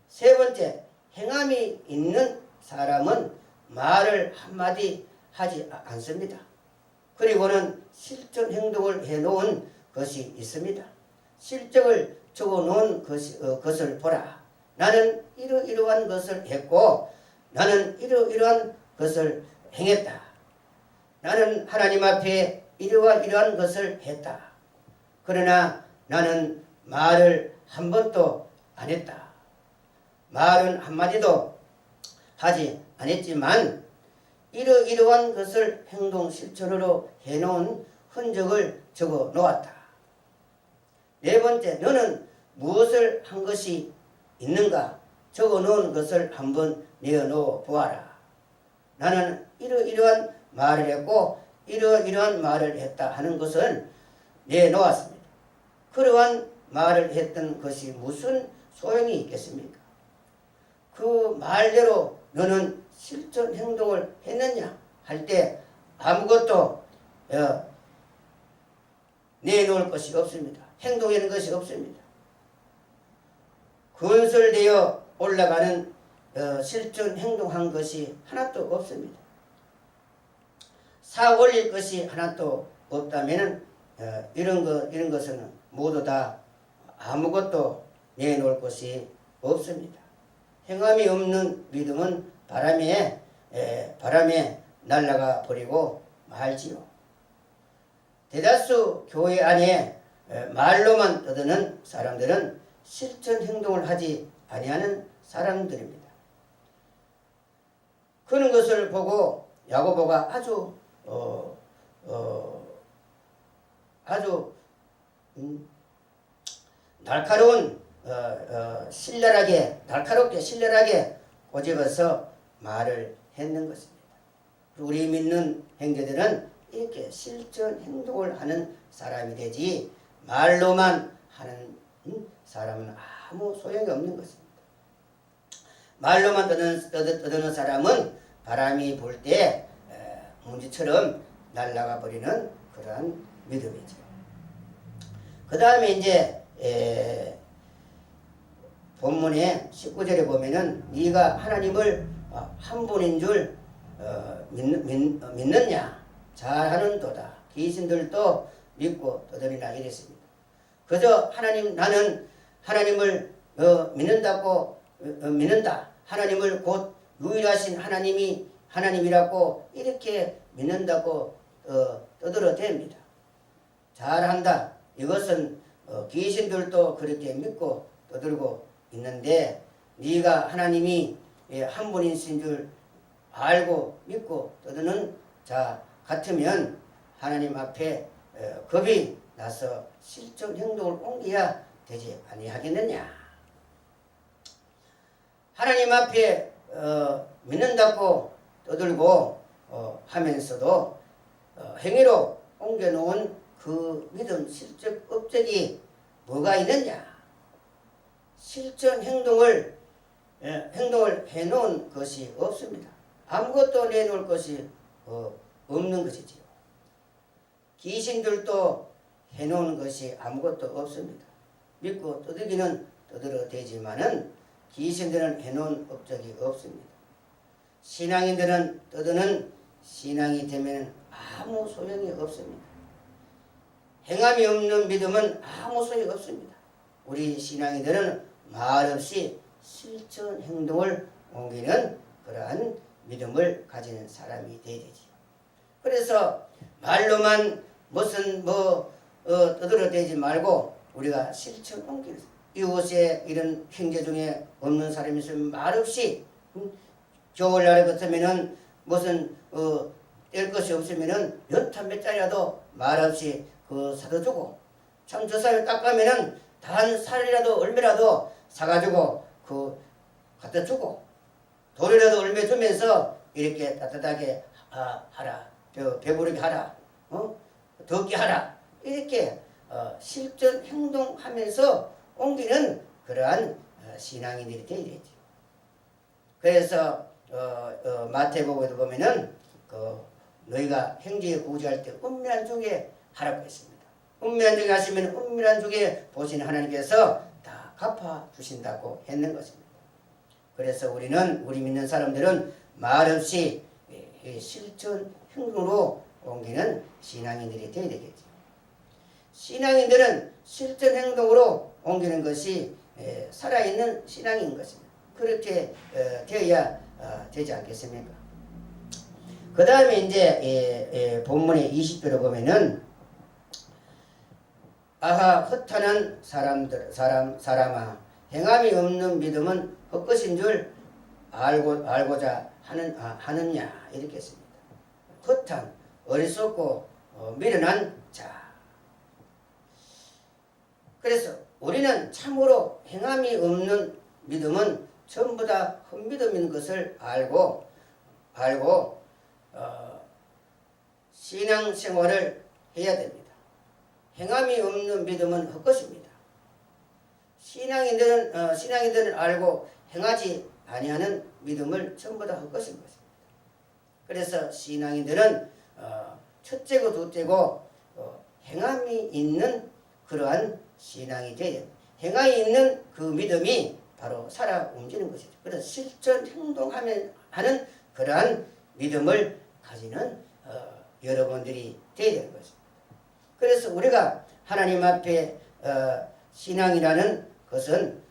세 번째, 행함이 있는 사람은 말을 한마디 하지 않습니다. 그리고는 실전 행동을 해놓은 것이 있습니다. 실적을 적어놓은 것을 보라. 나는 이러이러한 것을 했고 나는 이러이러한 것을 행했다. 나는 하나님 앞에 이러한 것을 했다. 그러나 나는 말을 한 번도 안 했다. 말은 한마디도 하지 않았지만 이러이러한 것을 행동 실천으로 해놓은 흔적을 적어 놓았다. 네 번째, 너는 무엇을 한 것이 있는가? 적어 놓은 것을 한번 내어놓아 보아라. 나는 이러이러한 말을 했고 이러이러한 말을 했다 하는 것을 내놓았습니다. 그러한 말을 했던 것이 무슨 소용이 있겠습니까? 그 말대로 너는 실전 행동을 했느냐 할 때 아무것도 내놓을 것이 없습니다. 행동하는 것이 없습니다. 건설되어 올라가는 실전 행동한 것이 하나도 없습니다. 사 올릴 것이 하나도 없다면 이런 것은 모두 다 아무것도 내놓을 것이 없습니다. 행함이 없는 믿음은 바람에 날아가 버리고 말지요. 대다수 교회 안에 말로만 떠드는 사람들은 실전 행동을 하지 아니하는 사람들입니다. 그런 것을 보고 야고보가 아주 날카롭게 신랄하게 꼬집어서 말을 했는 것입니다. 우리 믿는 형제들은 이렇게 실전 행동을 하는 사람이 되지 말로만 하는 사람은 아무 소용이 없는 것입니다. 말로만 떠드는 사람은 바람이 불 때 먼지처럼 날아가 버리는 그러한 믿음이죠. 그 다음에 이제 본문의 19절에 보면은 네가 하나님을 한 분인 줄 믿느냐? 잘하는도다. 귀신들도 믿고 떠들이나 이랬습니다. 그저 나는 하나님을 믿는다. 하나님을 곧 유일하신 하나님이라고 이렇게 믿는다고 떠들어댑니다. 잘한다. 이것은 귀신들도 그렇게 믿고 떠들고 있는데 네가 하나님이 한 분이신 줄 알고 믿고 떠드는 자 같으면 하나님 앞에 겁이 나서 실전 행동을 옮겨야 되지 아니하겠느냐. 하나님 앞에 믿는다고 떠들고 하면서도 행위로 옮겨놓은 그 믿음 실적 업적이 뭐가 있느냐. 실전 행동을 해놓은 것이 없습니다. 아무것도 내놓을 것이 없는 것이지요. 귀신들도 해놓은 것이 아무것도 없습니다. 믿고 떠들기는 떠들어대지만은 귀신들은 해놓은 업적이 없습니다. 신앙인들은 떠드는 신앙이 되면 아무 소용이 없습니다. 행함이 없는 믿음은 아무 소용이 없습니다. 우리 신앙인들은 말없이 실천 행동을 옮기는 그러한 믿음을 가지는 사람이 되어야 되지요. 그래서 말로만 떠들어대지 말고 우리가 실천 옮기는 이곳에 이런 형제 중에 없는 사람이 있으면 말없이 겨울날 같으면은 뗄 것이 없으면은 연탄 몇 짜리라도 말없이 사다 주고 참 저 사람이 깎으면은 단 살이라도 얼마라도 사가지고 갖다 주고 돌이라도 얼마 주면서 이렇게 따뜻하게 하라. 배부르게 하라. 덥게 하라. 이렇게 실전 행동하면서 옮기는 그러한 신앙인들이 되어야 되죠. 그래서 마태복음에도 보면은 너희가 형제에 구제할 때 은밀한 중에 하라고 했습니다. 은밀한 중에 하시면 은밀한 중에 보시는 하나님께서 다 갚아주신다고 했는 것입니다. 그래서 우리 믿는 사람들은 말없이 실천 행동으로 옮기는 신앙인들이 되어야 되겠죠. 신앙인들은 실천 행동으로 옮기는 것이 살아있는 신앙인 것입니다. 그렇게 되어야 되지 않겠습니까? 그 다음에 이제 본문의 20절을 보면은 아하 허탄한 사람아 행함이 없는 믿음은 헛것인 줄 알고자 하느냐 이렇게 했습니다. 허탄 어리석고 미련한 자. 그래서 우리는 참으로 행함이 없는 믿음은 전부 다 헛믿음인 것을 알고 신앙생활을 해야 됩니다. 행함이 없는 믿음은 헛것입니다. 신앙인들은 알고 행하지 아니하는 믿음을 전부 다 헛것인 것입니다. 그래서 신앙인들은 첫째고 둘째고 행함이 있는 그러한 신앙이 되어야 됩니다. 행함이 있는 그 믿음이 바로 살아 움직이는 것이죠. 그래서 실천 행동하는 그러한 믿음을 가지는 여러분들이 되어야 되는 것입니다. 그래서 우리가 하나님 앞에 신앙이라는 것은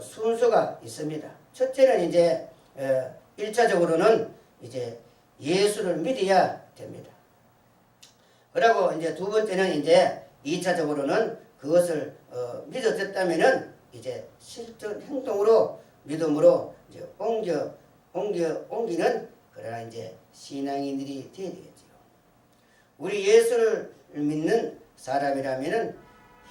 순서가 있습니다. 첫째는 이제 1차적으로는 이제 예수를 믿어야 됩니다. 그리고 이제 두 번째는 이제 2차적으로는 그것을 믿어졌다면은 이제 실전 행동으로 믿음으로 이제 옮기는 그러나 이제 신앙인들이 되어야 되겠죠. 우리 예수를 믿는 사람이라면은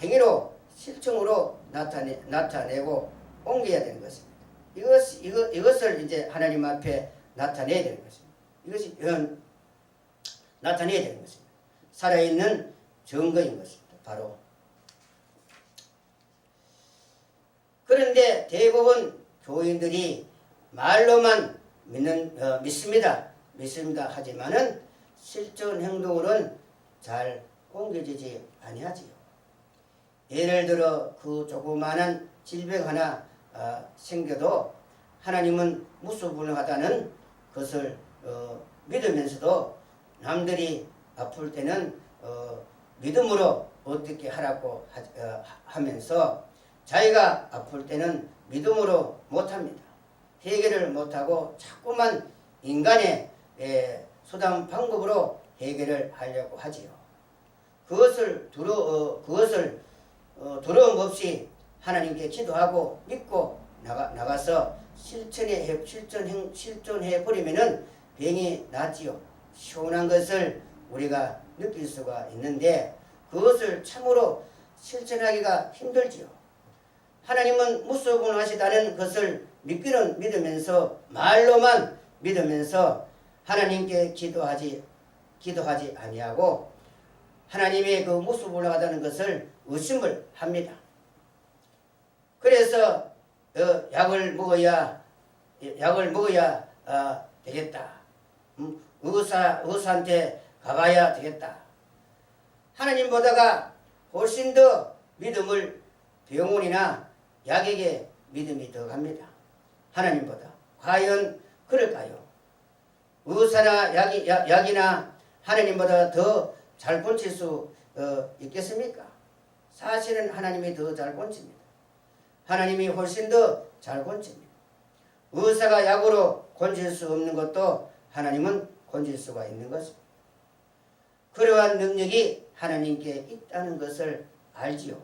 행위로 실천으로 나타내고 옮겨야 되는 것입니다. 이것을 이제 하나님 앞에 나타내야 되는 것입니다. 이것이 나타내야 되는 것입니다. 살아있는 증거인 것입니다. 바로. 그런데 대부분 교인들이 말로만 믿습니다 하지만은 실전 행동으로는 잘 옮겨지지 아니하지요. 예를 들어 그 조그마한 질병 하나 생겨도 하나님은 무소불능하다는 것을 믿으면서도 남들이 아플 때는 믿음으로 어떻게 하라고 하면서 자기가 아플 때는 믿음으로 못합니다. 해결을 못하고 자꾸만 인간의 수단 방법으로 해결을 하려고 하지요. 그것을 두려움 없이 하나님께 기도하고 믿고 나가서 실천해 버리면은 병이 낫지요. 시원한 것을 우리가 느낄 수가 있는데 그것을 참으로 실천하기가 힘들지요. 하나님은 무소불능하시다는 것을 믿으면서 말로만 믿으면서 하나님께 기도하지 아니하고 하나님의 그 무소불능하다는 것을 의심을 합니다. 그래서 약을 먹어야 되겠다. 의사한테 가봐야 되겠다. 하나님보다가 훨씬 더 믿음을 병원이나 약에게 믿음이 더 갑니다. 하나님보다. 과연 그럴까요? 의사나 약이나 하나님보다 더 잘 고칠 수 있겠습니까? 사실은 하나님이 더 잘 고칩니다. 하나님이 훨씬 더 잘 고칩니다. 의사가 약으로 고칠 수 없는 것도 하나님은 고칠 수가 있는 것입니다. 그러한 능력이 하나님께 있다는 것을 알지요.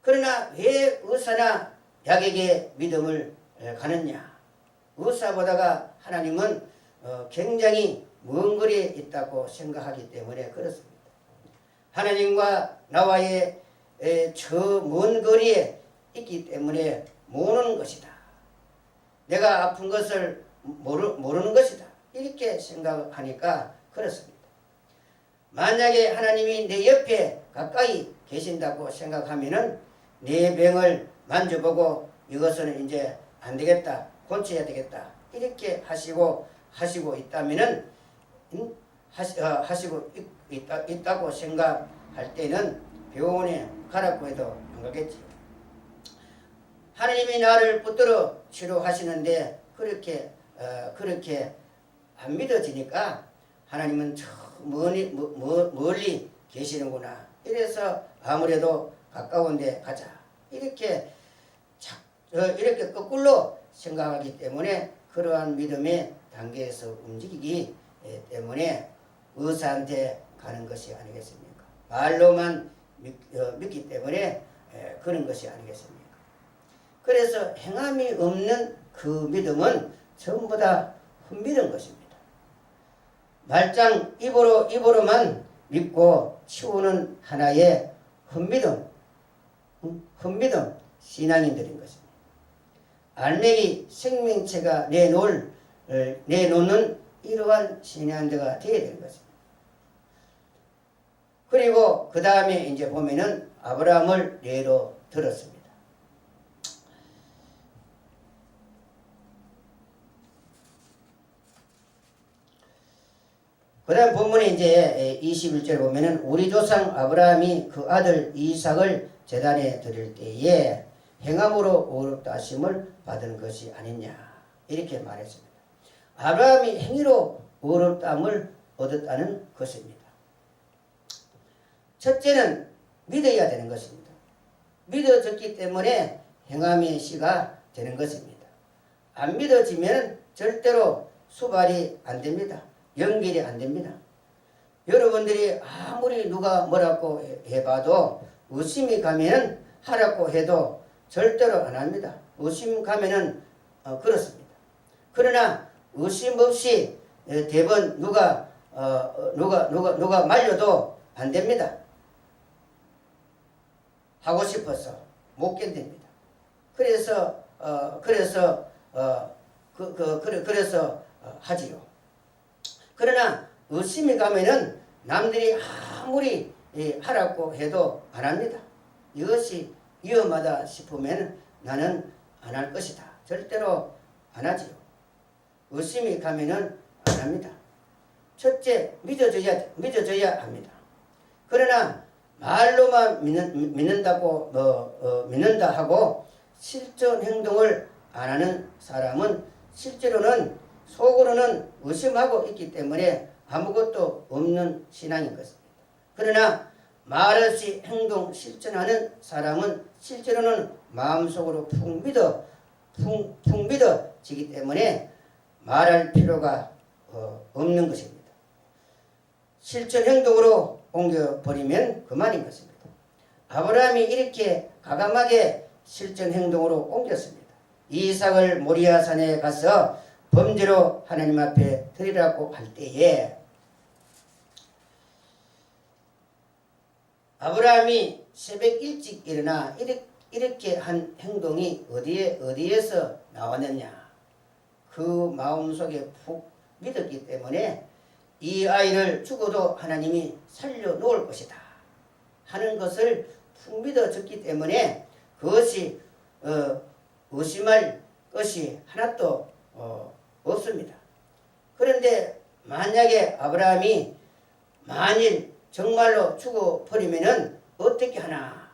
그러나 왜 의사나 약에게 믿음을 가느냐? 의사보다가 하나님은 굉장히 먼 거리에 있다고 생각하기 때문에 그렇습니다. 하나님과 나와의 저 먼 거리에 있기 때문에 모르는 것이다. 내가 아픈 것을 모르는 것이다. 이렇게 생각하니까 그렇습니다. 만약에 하나님이 내 옆에 가까이 계신다고 생각하면은 내 병을 만져보고 이것은 이제 안 되겠다. 고쳐야 되겠다. 이렇게 하시고 있다면은 하시고 있다고 할 때는 병원에 가라고 해도 안 가겠지. 하나님이 나를 붙들어 치료하시는데 그렇게 안 믿어지니까 하나님은 저 멀리 계시는구나. 이래서 아무래도 가까운 데 가자. 이렇게 거꾸로 생각하기 때문에 그러한 믿음의 단계에서 움직이기 때문에 의사한테 가는 것이 아니겠습니까? 말로만 믿기 때문에 그런 것이 아니겠습니까? 그래서 행함이 없는 그 믿음은 전부 다 헛믿은 것입니다. 말짱 입으로만 믿고 치우는 하나의 헛믿음 신앙인들인 것입니다. 알맹이 생명체가 내놓는 이러한 신앙대가 되어야 되는 것입니다. 그리고 그 다음에 이제 보면은 아브라함을 예로 들었습니다. 그 다음 본문에 이제 21절 보면은 우리 조상 아브라함이 그 아들 이삭을 제단에 드릴 때에 행함으로 의롭다 하심을 받은 것이 아니냐 이렇게 말했습니다. 아브라함이 행위로 의롭다함을 얻었다는 것입니다. 첫째는 믿어야 되는 것입니다. 믿어졌기 때문에 행함의 씨가 되는 것입니다. 안 믿어지면 절대로 수발이 안 됩니다. 연결이 안 됩니다. 여러분들이 아무리 누가 뭐라고 해봐도 의심이 가면 하라고 해도 절대로 안 합니다. 의심 가면은 그렇습니다. 그러나 의심 없이 대번 누가 말려도 안 됩니다. 하고 싶어서 못 견딥니다. 그래서 하지요. 그러나 의심이 가면은 남들이 아무리 하라고 해도 안 합니다. 이것이 위험하다 싶으면 나는 안 할 것이다. 절대로 안 하지요. 의심이 가면은 안 합니다. 첫째, 믿어져야 합니다. 그러나 말로만 믿는다 하고 실전 행동을 안 하는 사람은 실제로는 속으로는 의심하고 있기 때문에 아무것도 없는 신앙인 것입니다. 그러나 말 없이 행동 실천하는 사람은 실제로는 마음속으로 푹 믿어지기 때문에 말할 필요가 없는 것입니다. 실천 행동으로 옮겨버리면 그만인 것입니다. 아브라함이 이렇게 과감하게 실천 행동으로 옮겼습니다. 이삭을 모리아산에 가서 범죄로 하나님 앞에 드리라고 할 때에 아브라함이 새벽 일찍 일어나 이렇게 한 행동이 어디에서 나왔느냐. 그 마음속에 푹 믿었기 때문에 이 아이를 죽어도 하나님이 살려놓을 것이다 하는 것을 푹 믿어졌기 때문에 그것이 의심할 것이 하나도 없습니다. 그런데 만약에 아브라함이 만일 정말로 죽어버리면은 어떻게 하나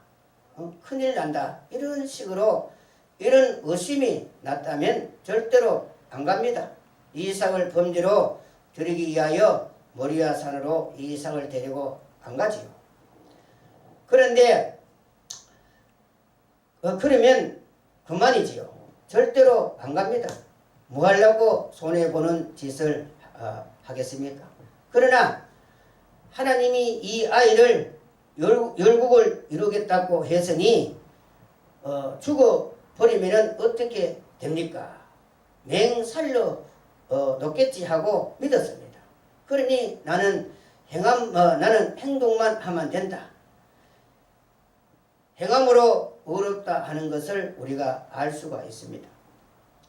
큰일 난다 이런 식으로 이런 의심이 났다면 절대로 안 갑니다. 이삭을 범죄로 드리기 위하여 모리아 산으로 이삭을 데리고 안 가지요. 그런데 그러면 그만이지요. 절대로 안 갑니다. 뭐 하려고 손해보는 짓을 하겠습니까? 그러나 하나님이 이 아이를 열국을 이루겠다고 했으니 죽어버리면 어떻게 됩니까? 맹살로 놓겠지 하고 믿었습니다. 그러니 나는 행동만 하면 된다. 행함으로 의롭다 하는 것을 우리가 알 수가 있습니다.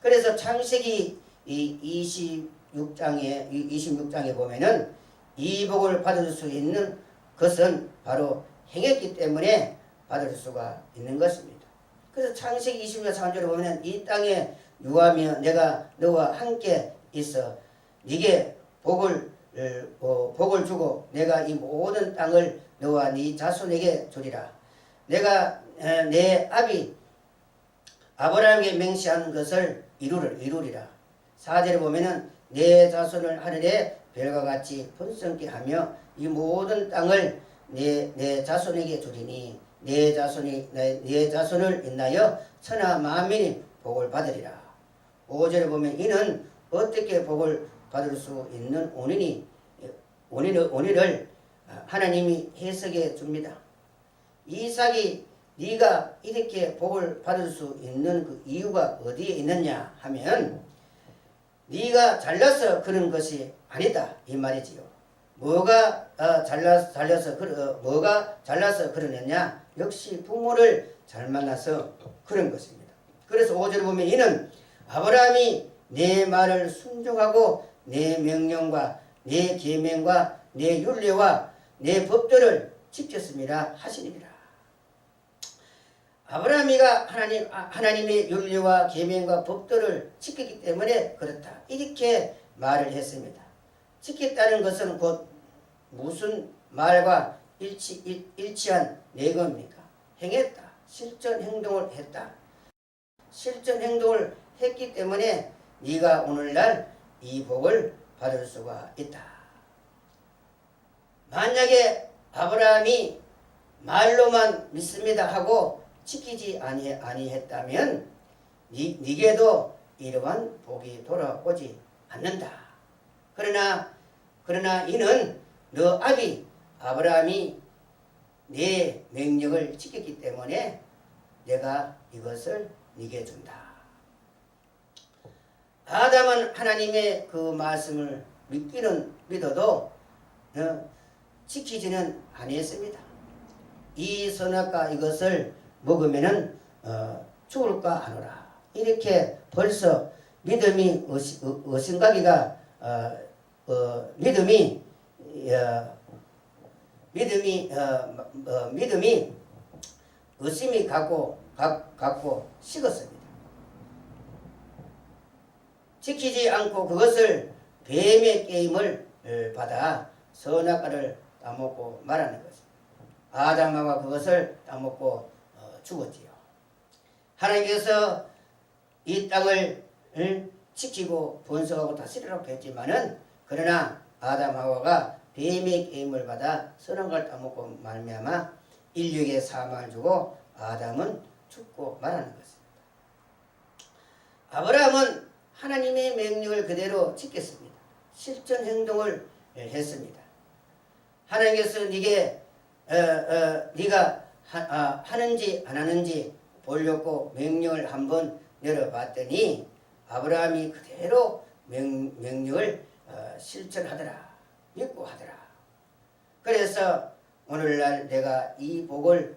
그래서 창세기 26장에 보면은 이 복을 받을 수 있는 것은 바로 행했기 때문에 받을 수가 있는 것입니다. 그래서 창세기 26장 3절에 보면 이 땅에 유하며 내가 너와 함께 있어 네게 복을 복을 주고 내가 이 모든 땅을 너와 네 자손에게 주리라. 내가 내 아비 아브라함에게 맹세한 것을 이루리라. 4절에 보면은 내 자손을 하늘의 별과 같이 번성케 하며 이 모든 땅을 내 자손에게 주리니 내 자손을 인하여 천하 만민이 복을 받으리라. 5절에 보면 이는 어떻게 복을 받을 수 있는 원인을 하나님이 해석해 줍니다. 이삭이 네가 이렇게 복을 받을 수 있는 그 이유가 어디에 있느냐 하면 네가 잘나서 그런 것이 아니다 이 말이지요. 뭐가 잘나서 그러느냐? 역시 부모를 잘 만나서 그런 것입니다. 그래서 5절에 보면 이는 아브라함이 내 말을 순종하고 내 명령과 내 계명과 내 율례와 내 법도를 지켰습니다 하시니라. 아브라함이가 하나님의 율례와 계명과 법도를 지켰기 때문에 그렇다 이렇게 말을 했습니다. 지켰다는 것은 곧 무슨 말과 일치한 내용입니까? 행했다. 실전 행동을 했다. 실전 행동을 했기 때문에 네가 오늘날 이 복을 받을 수가 있다. 만약에 아브라함이 말로만 믿습니다 하고 지키지 아니했다면 네게도 이러한 복이 돌아오지 않는다. 그러나 이는 너 아비 아브라함이 내 명령을 지켰기 때문에 내가 이것을 네게 준다. 아담은 하나님의 그 말씀을 믿어도 지키지는 아니했습니다. 이 선악과 이것을 먹으면은 죽을까 하노라. 이렇게 벌써 믿음이 어신가기가 믿음이 의심이 갖고 식었습니다. 지키지 않고 그것을 뱀의 게임을 받아 선악과를 따먹고 말하는 것입니다. 아담하고 그것을 따먹고 죽었지요. 하나님께서 이 땅을 지키고 번성하고 다스리라고 했지만은 그러나 아담 하와가 뱀의 게임을 받아 선악과를 따먹고 말미암아 인류에게 사망을 주고 아담은 죽고 말하는 것입니다. 아브라함은 하나님의 명령을 그대로 지켰습니다. 실전 행동을 했습니다. 하나님께서 네가 하는지 안 하는지 보려고 명령을 한번 내려봤더니 아브라함이 그대로 명령을 실천하더라. 믿고 하더라. 그래서 오늘날 내가 이 복을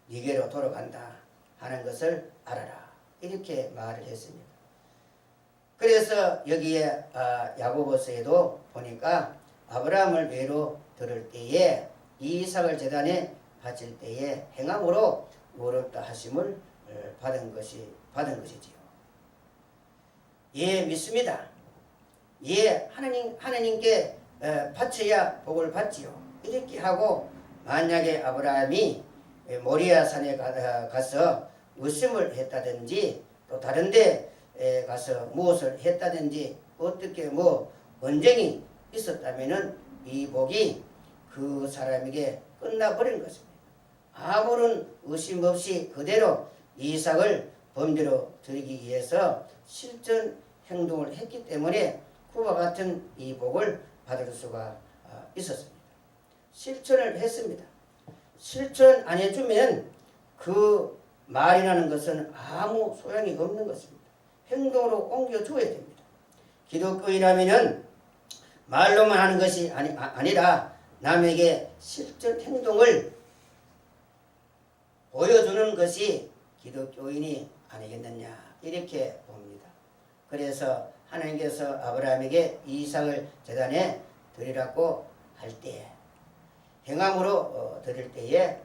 네게로 돌아간다 하는 것을 알아라. 이렇게 말을 했습니다. 그래서 여기에 야고보서에도 보니까 아브라함을 외로 들을 때에 이삭을 제단에 바칠 때에 행함으로 어렵다 하심을 받은 것이지요. 예, 믿습니다. 예, 하나님께 바쳐야 복을 받지요. 이렇게 하고 만약에 아브라함이 모리아 산에 가서 의심을 했다든지 또 다른 데 가서 무엇을 했다든지 어떻게 언쟁이 있었다면은 이 복이 그 사람에게 끝나버린 것입니다. 아무런 의심 없이 그대로 이삭을 범죄로 드리기 위해서 실전 행동을 했기 때문에 그와 같은 이 복을 받을 수가 있었습니다. 실천을 했습니다. 실천 안 해주면 그 말이라는 것은 아무 소용이 없는 것입니다. 행동으로 옮겨줘야 됩니다. 기독교인이라면 말로만 하는 것이 아니라 남에게 실전 행동을 보여주는 것이 기독교인이 아니겠느냐 이렇게 봅니다. 그래서 하나님께서 아브라함에게 이삭을 제단에 드리라고 할 때에 행함으로 드릴 때에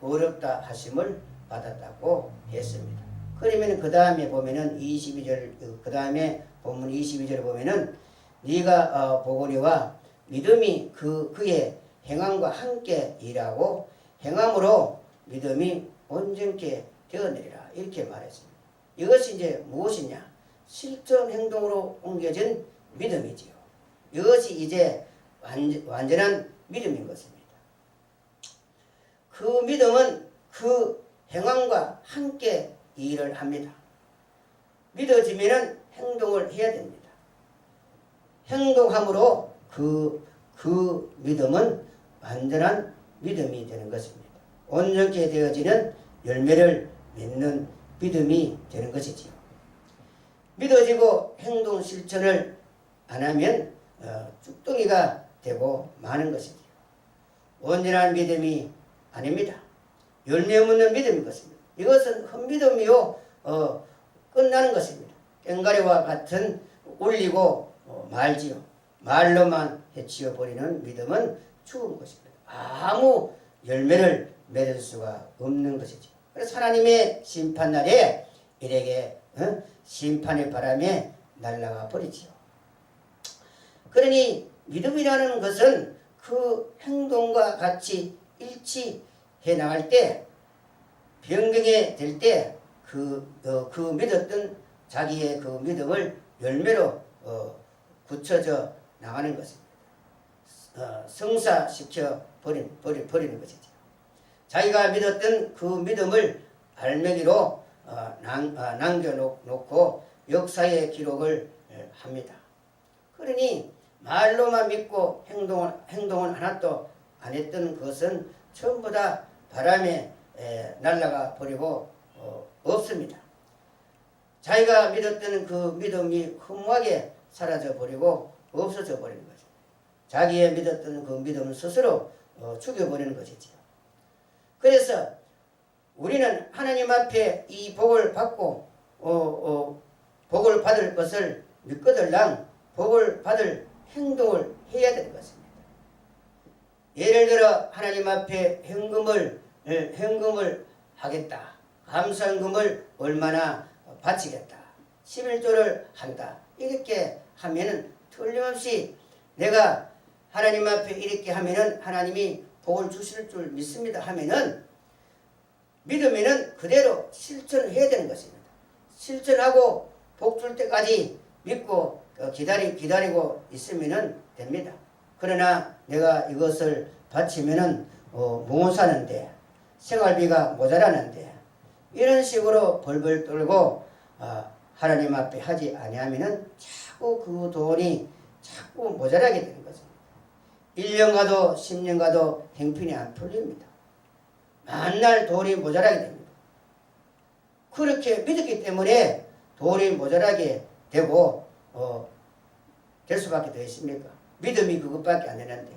어렵다 하심을 받았다고 했습니다. 그러면 그 다음에 보면은 22절 그 다음에 본문 22절에 보면은 네가 보거니와 믿음이 그의 행함과 함께 일하고 행함으로 믿음이 온전케 되어내리라 이렇게 말했습니다. 이것이 이제 무엇이냐? 실전 행동으로 옮겨진 믿음이지요. 이것이 이제 완전한 믿음인 것입니다. 그 믿음은 그 행함과 함께 일을 합니다. 믿어지면은 행동을 해야 됩니다. 행동함으로 그 믿음은 완전한 믿음이 되는 것입니다. 온전케 되어지는 열매를 맺는 믿음이 되는 것이지요. 믿어지고 행동 실천을 안 하면 쭉덩이가 되고 마는 것이지요. 온전한 믿음이 아닙니다. 열매 없는 믿음인 것입니다. 이것은 헛믿음이요 끝나는 것입니다. 꽹과리와 같은 울리고 말지요. 말로만 해치워 버리는 믿음은 죽은 것입니다. 아무 열매를 맺을 수가 없는 것이죠. 그래서 하나님의 심판날에 이에게 심판의 바람에 날아가 버리지요. 그러니 믿음이라는 것은 그 행동과 같이 일치해 나갈 때 변경이 될 때 그 믿었던 자기의 그 믿음을 열매로 굳혀져 나가는 것입니다. 성사시켜 버리는 것이죠. 자기가 믿었던 그 믿음을 알맹이로 남겨놓고 역사의 기록을 합니다. 그러니 말로만 믿고 행동은 하나도 안 했던 것은 전부 다 바람에 날아가 버리고 없습니다. 자기가 믿었던 그 믿음이 허무하게 사라져 버리고 없어져 버리는 거죠. 자기의 믿었던 그 믿음을 스스로 죽여버리는 것이지요. 그래서 우리는 하나님 앞에 이 복을 받고 복을 받을 것을 믿거들랑 복을 받을 행동을 해야 되는 것입니다. 예를 들어 하나님 앞에 현금을 하겠다. 감사헌금을 얼마나 바치겠다. 11조를 한다. 이렇게 하면은 틀림없이 내가 하나님 앞에 이렇게 하면은 하나님이 복을 주실 줄 믿습니다 하면은 믿으면은 그대로 실천해야 되는 것입니다. 실천하고 복 줄 때까지 믿고 기다리고 있으면은 됩니다. 그러나 내가 이것을 바치면은 못 사는데 생활비가 모자라는데 이런 식으로 벌벌 떨고 하나님 앞에 하지 아니하면은 자꾸 그 돈이 자꾸 모자라게 되는 것입니다. 1년 가도 10년 가도 행편이 안 풀립니다. 만날 돈이 모자라게 됩니다. 그렇게 믿었기 때문에 돈이 모자라게 되고 될 수밖에 더 있습니까? 믿음이 그것밖에 안 되는데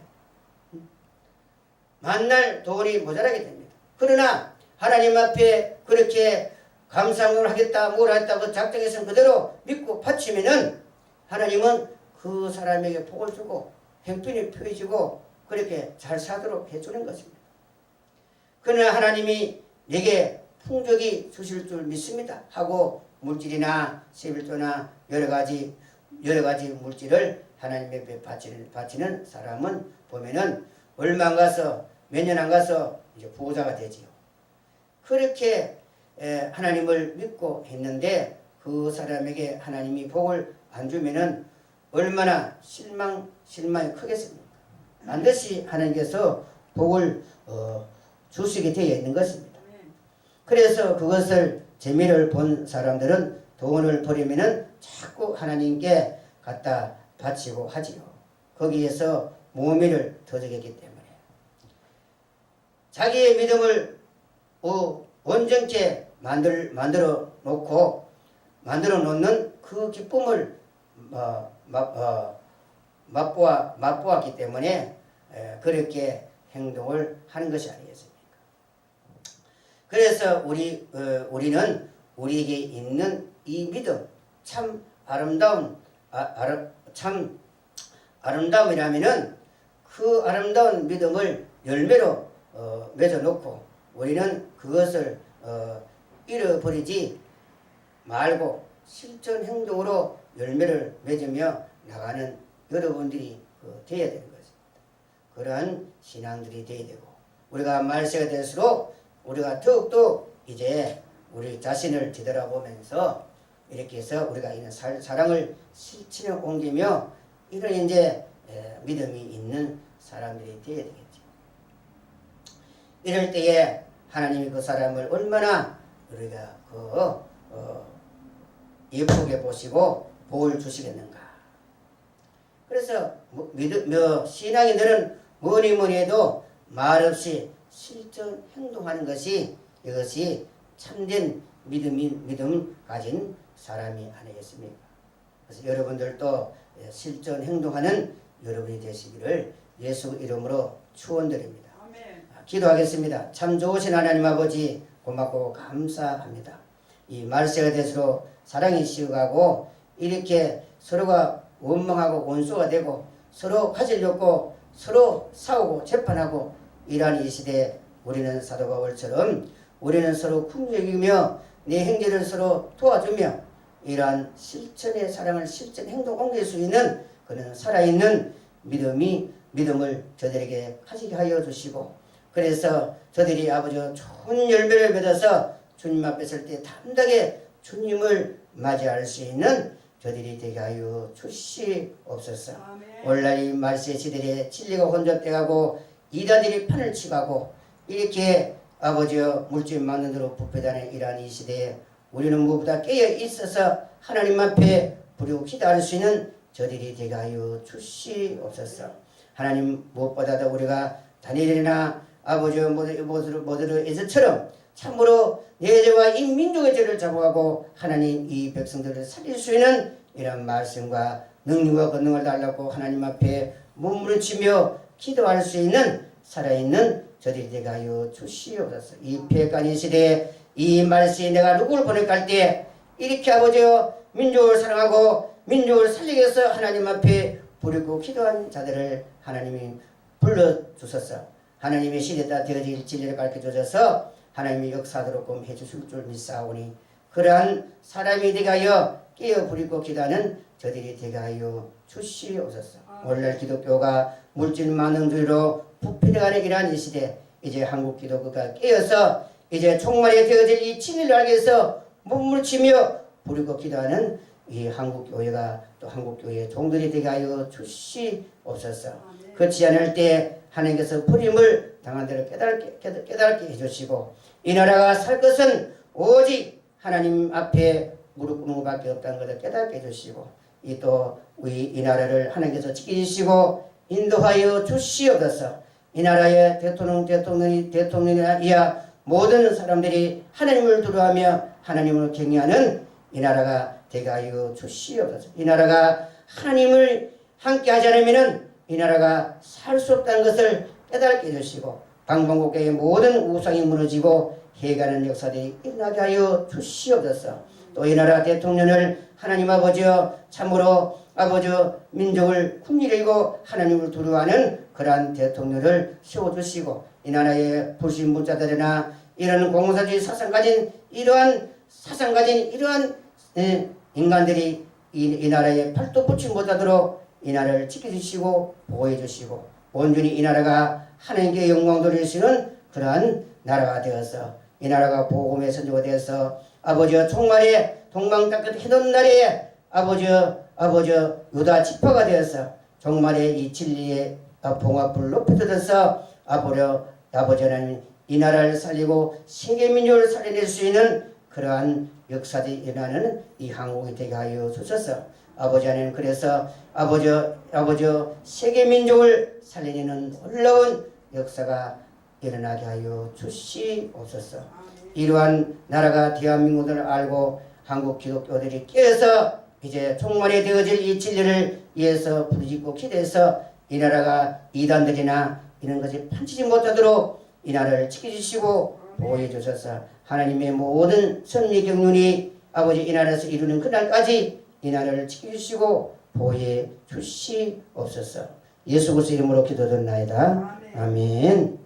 만날 돈이 모자라게 됩니다. 그러나 하나님 앞에 그렇게 감사함을 하겠다 뭘 하겠다고 작정해서 그대로 믿고 바치면은 하나님은 그 사람에게 복을 주고 형편이 펴지고 그렇게 잘 사도록 해주는 것입니다. 그러나 하나님이 내게 풍족이 주실 줄 믿습니다 하고 물질이나 11조나 여러 가지 물질을 하나님 앞에 바치는 사람은 보면은 얼마 안 가서 몇 년 안 가서 이제 부자가 되지요. 그렇게 하나님을 믿고 했는데 그 사람에게 하나님이 복을 안 주면은 얼마나 실망이 크겠습니까? 반드시 하나님께서 복을 주시게 되어 있는 것입니다. 그래서 그것을 재미를 본 사람들은 돈을 버리면은 자꾸 하나님께 갖다 바치고 하지요. 거기에서 모미를 터득했기 때문에 자기의 믿음을 온전케 만들어 놓는 그 기쁨을 맛보았기 때문에 그렇게 행동을 하는 것이 아니겠습니까? 그래서 우리는 우리에게 있는 이 믿음 참 아름다움이라면은 그 아름다운 믿음을 열매로 맺어놓고 우리는 그것을 잃어버리지 말고 실전 행동으로 열매를 맺으며 나가는 여러분들이 되어야 되는 것입니다. 그러한 신앙들이 되어야 되고 우리가 말세가 될수록 우리가 더욱더 이제 우리 자신을 뒤돌아보면서 이렇게 해서 우리가 이런 사랑을 실천에 옮기며 이런 이제 믿음이 있는 사람들이 되어야 되겠죠. 이럴 때에 하나님이 그 사람을 얼마나 우리가 예쁘게 보시고 복을 주시겠는가. 그래서 신앙이 너는 뭐니 해도 말없이 실전 행동하는 것이 이것이 참된 믿음 가진 사람이 아니겠습니까? 그래서 여러분들도 실전 행동하는 여러분이 되시기를 예수 이름으로 축원드립니다. 기도하겠습니다. 참 좋으신 하나님 아버지 고맙고 감사합니다. 이 말세가 될수록 사랑이 식어가고 이렇게 서로가 원망하고 원수가 되고 서로 가지려고 서로 싸우고 재판하고 이러한 이 시대에 우리는 사도 바울처럼 우리는 서로 품격이며 내 형제를 서로 도와주며 이러한 실천의 사랑을 실천 행동 옮길 수 있는 그런 살아있는 믿음을 저들에게 가지게 하여 주시고 그래서 저들이 아버지 좋은 열매를 맺어서 주님 앞에 설 때 담대하게 주님을 맞이할 수 있는 저들이 되게 하여 주시옵소서. 오늘날 이 말세 시대에 진리가 혼잡되고 이단들이 판을 치가고 이렇게 아버지여 물질 막는 대로 부패다는 이러한 이 시대에 우리는 무엇보다 깨어 있어서 하나님 앞에 부르고 기도할 수 있는 저들이 되게 하여 주시옵소서. 하나님 무엇보다도 우리가 다니엘이나 아버지여 모두를 에서처럼 참으로 내 죄와 이 민족의 죄를 잡아가고 하나님 이 백성들을 살릴 수 있는 이런 말씀과 능력과 권능을 달라고 하나님 앞에 몸부림치며 기도할 수 있는 살아있는 저들이 되게 하여 주시옵소서. 이 폐간의 시대에 이 말씀에 내가 누구를 보낼까 할 때 이렇게 아버지여 민족을 사랑하고 민족을 살리기 위해서 하나님 앞에 부르고 기도한 자들을 하나님이 불러주소서. 하나님의 시대가 되어질 진리를 가르쳐주셔서 하나님의 역사하도록 해주실 줄 믿사오니 그러한 사람이 되게 하여 깨어 부리고 기도하는 저들이 되게 하여 주시옵소서. 오늘날 기독교가 물질 만능주의로 부패되어가는 이러한 이 시대 이제 한국 기독교가 깨어서 이제 종말에 되어질 이 진리를 알기 위해서 몸부림치며 부리고 기도하는 이 한국교회가 또 한국교회의 종들이 되게 하여 주시옵소서. 그렇지 않을 때 하나님께서 부림을 당한 대로 깨닫게 해주시고 이 나라가 살 것은 오직 하나님 앞에 무릎 꿇는 것밖에 없다는 것을 깨닫게 해주시고 이 나라를 하나님께서 지키시고 인도하여 주시옵소서. 이 나라의 대통령이야 모든 사람들이 하나님을 두려워하며 하나님을 경외하는 이 나라가 되게 하여 주시옵소서. 이 나라가 하나님을 함께 하지 않으면 이 나라가 살 수 없다는 것을 깨닫게 해주시고 방방곡곡의 모든 우상이 무너지고 해가는 역사들이 일어나게 하여 주시옵소서. 또 이 나라 대통령을 하나님 아버지여 참으로 아버지여 민족을 국리이고 하나님을 두려워하는 그러한 대통령을 세워주시고 이 나라의 불신문자들이나 이런 공산주의 사상 가진 이러한 인간들이 이 나라에 팔도 붙지 못하도록 이 나라를 지켜주시고 보호해주시고 온전히 이 나라가 하나님께 영광 돌릴 수 있는 그러한 나라가 되어서 이 나라가 복음의 선조가 되어서 아버지여 종말에 동방땅끝 해놓은 날에 아버지여 유다 지파가 되어서 종말에 이 진리의 봉합불 높이 뜯어서 아버지 하나님 이 나라를 살리고 세계 민족을 살려낼 수 있는 그러한 역사들이 일어나는 이 한국이 되게 하여 주소서. 아버지 하나님 그래서 아버지여 세계 민족을 살려내는 놀라운 역사가 일어나게 하여 주시옵소서. 이러한 나라가 대한민국을 알고 한국 기독교들이 깨어서 이제 종말에 되어질 이 진리를 위해서 부르짖고 기도해서 이 나라가 이단들이나 이런 것이 판치지 못하도록 이 나라를 지켜주시고 보호해 주셔서 하나님의 모든 섭리 경륜이 아버지 이 나라에서 이루는 그날까지 이 나라를 지켜주시고 보호해 주시옵소서. 예수 그리스도 이름으로 기도드립나이다. 아멘.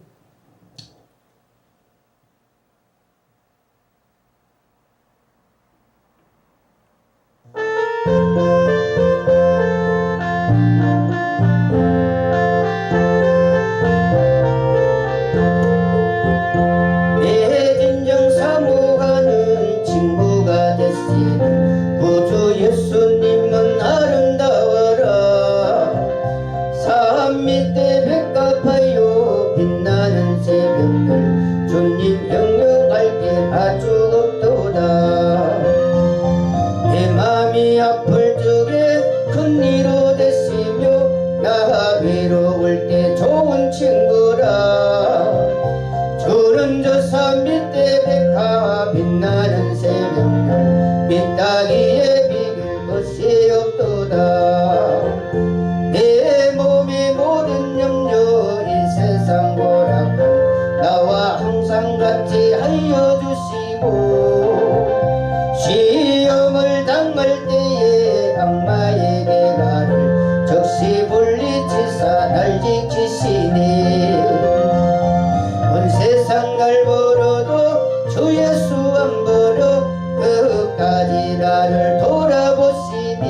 이 나를 돌아보시니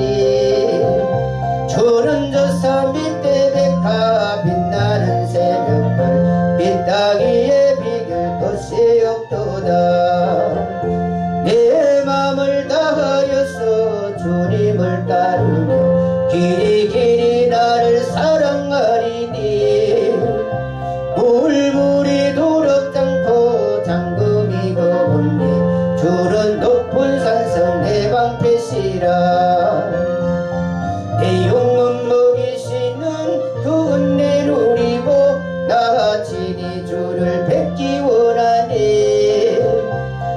주는 저 산 밑에 백화 빛나는 새벽별 이 땅 위에 비길 것이 없도다. 내 맘을 다하여서 주님을 따르며 길이 길이 나를 사랑하리니 물물이 두렵잖고 잠금이 거없니 주는 높은 산성 내 방패시라. 내 영혼 먹이시는 그 은혜 누리고 나 친히 주를 뵙기 원하니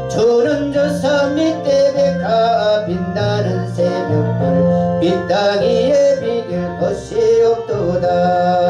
주는 저 산 밑에 백화 빛나는 새벽별 이 땅 위에 비길 것이 없도다.